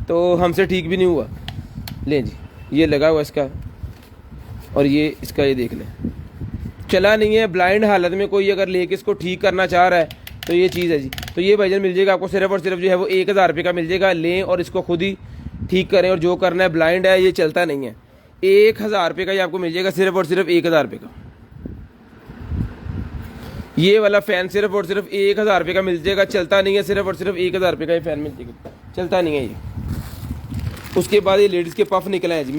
तो हमसे ठीक भी नहीं हुआ। लें जी, ये लगा हुआ इसका, और ये इसका, ये देख लें चला नहीं है। ब्लाइंड हालत में कोई अगर लेके इसको ठीक करना चाह रहा है तो ये चीज़ है जी। तो ये भाईजान मिल जाएगा आपको सिर्फ और सिर्फ जो है वो 1000 रुपये का मिल जाएगा। लें और इसको खुद ही ठीक करें, और जो करना है, ब्लाइंड है ये, चलता नहीं है। 1000 रुपये का ये आपको मिल जाएगा सिर्फ और सिर्फ 1000 रुपये का। ये वाला फ़ैन सिर्फ और सिर्फ 1000 रुपये का मिल जाएगा, चलता नहीं है। सिर्फ और सिर्फ 1000 रुपये का ये फ़ैन मिल जाएगा, चलता नहीं है ये। उसके बाद ये लेडीज़ के पफ़ निकले हैं जी,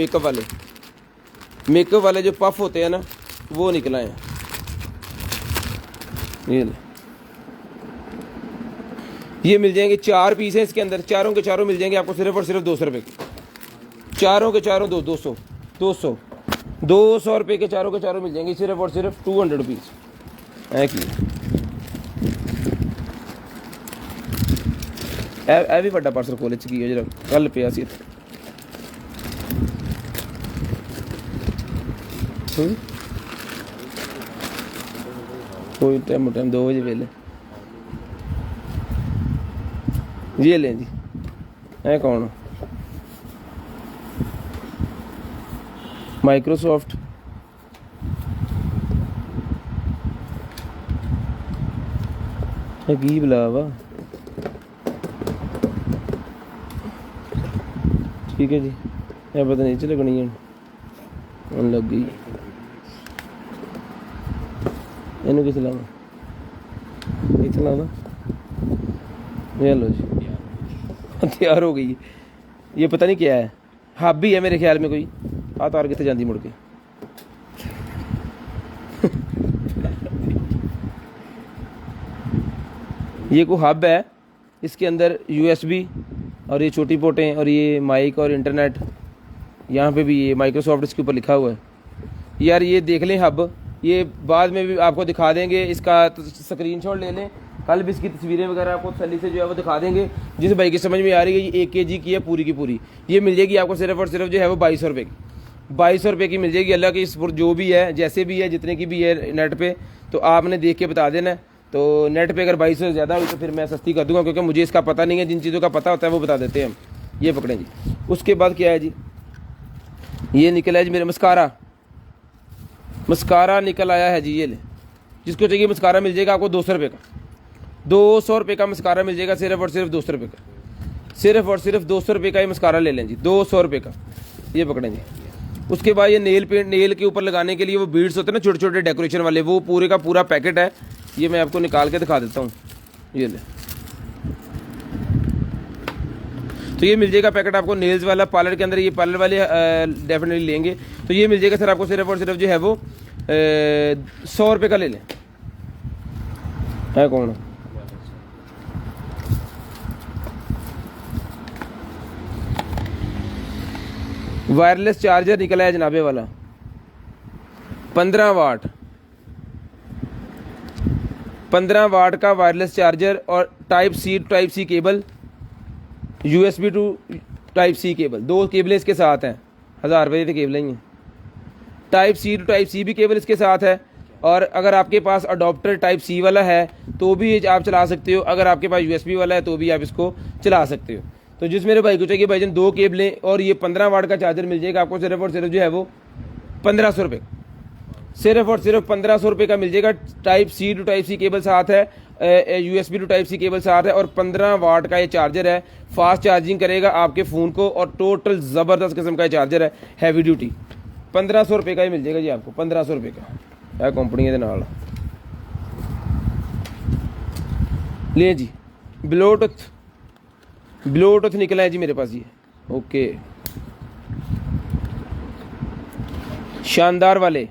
मेकअप वाले जो पफ़ होते हैं ना, वो निकला है। ये मिल जाएंगे, 4 पीस हैं इसके अंदर, चारों के चारों मिल जाएंगे आपको सिर्फ और सिर्फ 200 रुपये के। चारों के चारों 200 रुपये के चारों के चारों मिल जाएंगे सिर्फ और सिर्फ 200 रुपीज़ है कि ए भी बड़ा पार्सल खोले की जरा कल पे सी कोई टाइम 2 बजे वेले ये लें जी। है कौन? माइक्रोसॉफ्ट। की बुला वा, ठीक है जी। ये पता नहीं चले लगनी है लग गई इन्हें किस लाना इतना लाना। ये लो जी, तैयार हो गई। ये पता नहीं क्या है, हाबी है मेरे ख्याल में कोई। आ तार कितने जाती मुड़ के। ये कोई हब है, इसके अंदर USB और ये छोटी पोर्टें और ये माइक और इंटरनेट, यहाँ पे भी ये माइक्रोसॉफ्ट इसके ऊपर लिखा हुआ है। यार ये देख लें हब, ये बाद में भी आपको दिखा देंगे, इसका स्क्रीनशॉट ले लें, कल भी इसकी तस्वीरें वगैरह आपको तसल्ली से जो है वो दिखा देंगे। जिस भाई की समझ में आ रही है, ये 1 kg की है पूरी की पूरी। ये मिल जाएगी आपको सिर्फ और सिर्फ जो है वो 2200 रुपये की, 2200 रुपये की मिल जाएगी। अल्लाह की जो भी है, जैसे भी है, जितने की भी है नेट पे, तो आपने देख के बता देना है। तो नेट पे अगर 2200 से ज़्यादा हुई तो फिर मैं सस्ती कर दूंगा, क्योंकि मुझे इसका पता नहीं है। जिन चीज़ों का पता होता है वो बता देते हैं हम। ये पकड़ें जी। उसके बाद क्या है जी, ये निकला है जी मेरे मस्कारा निकल आया है जी। ये ले, जिसको चाहिए मस्कारा मिल जाएगा आपको 200 रुपये का। 200 रुपये का मस्कारा मिल जाएगा सिर्फ और सिर्फ 200 रुपये का। सिर्फ और सिर्फ 200 रुपये का ये मस्कारा ले लें जी, 200 रुपये का। ये पकड़ें जी। उसके बाद ये नेल पेंट, नेल के ऊपर लगाने के लिए वो बीड्स होते हैं ना छोटे छोटे डेकोरेशन वाले, वो पूरे का पूरा पैकेट है। ये मैं आपको निकाल के दिखा देता हूँ। ये ले, तो ये मिल जाएगा पैकेट आपको नेल्स वाला। पार्लर के अंदर ये पार्लर वाले डेफिनेटली लेंगे। तो ये मिल जाएगा सर आपको सिर्फ और सिर्फ जो है वो 100 रुपये का ले लें। है कौन? वायरलेस चार्जर निकला है जनाबे वाला, 15 वाट, 15 वाट का वायरलेस चार्जर और type C cable, USB to type C cable, 2 केबलें इसके साथ हैं। 1000 रुपये की केबलें ही हैं। Type C to type C भी केबल इसके साथ है। और अगर आपके पास अडोप्टर टाइप सी वाला है तो भी आप चला सकते हो। अगर आपके पास USB वाला है तो भी आप इसको चला सकते हो। तो जिस मेरे भाई को चाहिए भाईजान 2 केबलें और ये 15 वाट का चार्जर मिल जाएगा आपको सिर्फ और सिर्फ जो है वो 1500 रुपये। सिर्फ और सिर्फ 1500 रुपये का मिल जाएगा। Type C to type C cable साथ है, USB to type C cable साथ है, और 15 वाट का ये चार्जर है। फास्ट चार्जिंग करेगा आपके फ़ोन को, और टोटल ज़बरदस्त किस्म का ये चार्जर है, हैवी ड्यूटी। 1500 रुपये का ही मिल जाएगा जी आपको, 1500 रुपये का है कंपनी के नाल। ले जी, ब्लूटूथ निकला है जी मेरे पास। ये ओके, शानदार वाले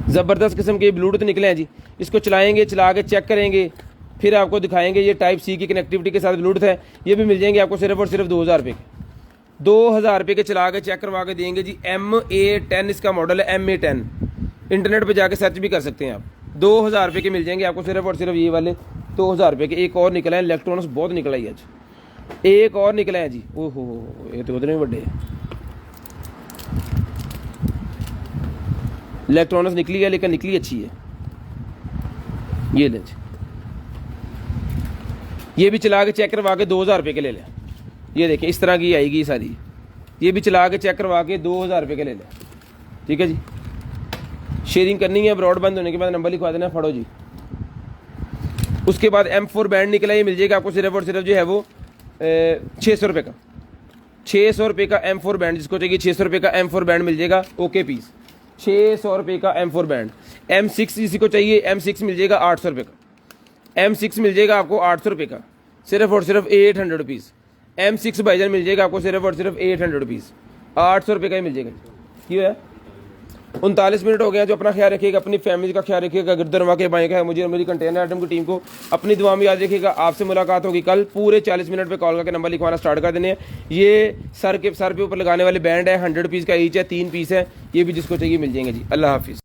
ज़बरदस्त किस्म के ब्लूटूथ निकले हैं जी। इसको चलाएंगे, चला के चेक करेंगे, फिर आपको दिखाएंगे। ये टाइप सी की कनेक्टिविटी के साथ ब्लूटूथ है। ये भी मिल जाएंगे आपको सिर्फ और सिर्फ 2000 रुपये के। 2000 रुपये के चला के चेक करवा के देंगे जी। MA10 इसका मॉडल है, MA10। इंटरनेट पे जाके सर्च भी कर सकते हैं आप। 2000 रुपये के मिल जाएंगे आपको सिर्फ और सिर्फ ये वाले 2000 रुपये के। एक और निकला है, इलेक्ट्रॉनिक्स बहुत निकला है आज। एक और निकला है जी, ओहो ये तो उतने बड़े इलेक्ट्रॉनिक्स निकली है, लेकिन निकली अच्छी है। ये ले जी, ये भी चला के चेक करवा के 2000 रुपये के ले लें। ये देखें इस तरह की आएगी सारी। ये भी चला के चेक करवा के 2000 रुपये के ले लें। ठीक है जी, शेयरिंग करनी है। ब्रॉडबैंड होने के बाद नंबर लिखवा देना, फड़ो जी। उसके बाद M4 बैंड निकला, ये मिल जाएगा आपको सिर्फ और सिर्फ जो है वो 600 रुपये का। 600 रुपये का M4 बैंड, जिसको चाहिए 600 रुपये का M4 बैंड मिल जाएगा। ओके पीस 600 रुपये का M4 बैंड। M6 किसी को चाहिए, M6 मिल जाएगा 800 रुपये का। M6 मिल जाएगा आपको 800 रुपये का, सिर्फ और सिर्फ 800 रुपीज़। M6 भाईजान मिल जाएगा आपको सिर्फ और सिर्फ 800 रुपीज़, 800 रुपये का ही मिल जाएगा। क्यों है 39 मिनट हो गया। जो अपना ख्याल रखिएगा, अपनी फैमिली का ख्याल रखिएगा, गर्दन वाके बाएँ का है मुझे और मेरी कंटेनर आइटम की टीम को अपनी दुआ में याद रखिएगा। आपसे मुलाकात होगी कल पूरे 40 मिनट पे कॉल करके नंबर लिखवाना स्टार्ट कर देने हैं। ये सर पे ऊपर लगाने वाले बैंड है, 100 पीस का ईच है, 3 पीस है, ये भी जिसको चाहिए मिल जाएंगे जी। अल्लाह हाफिज़।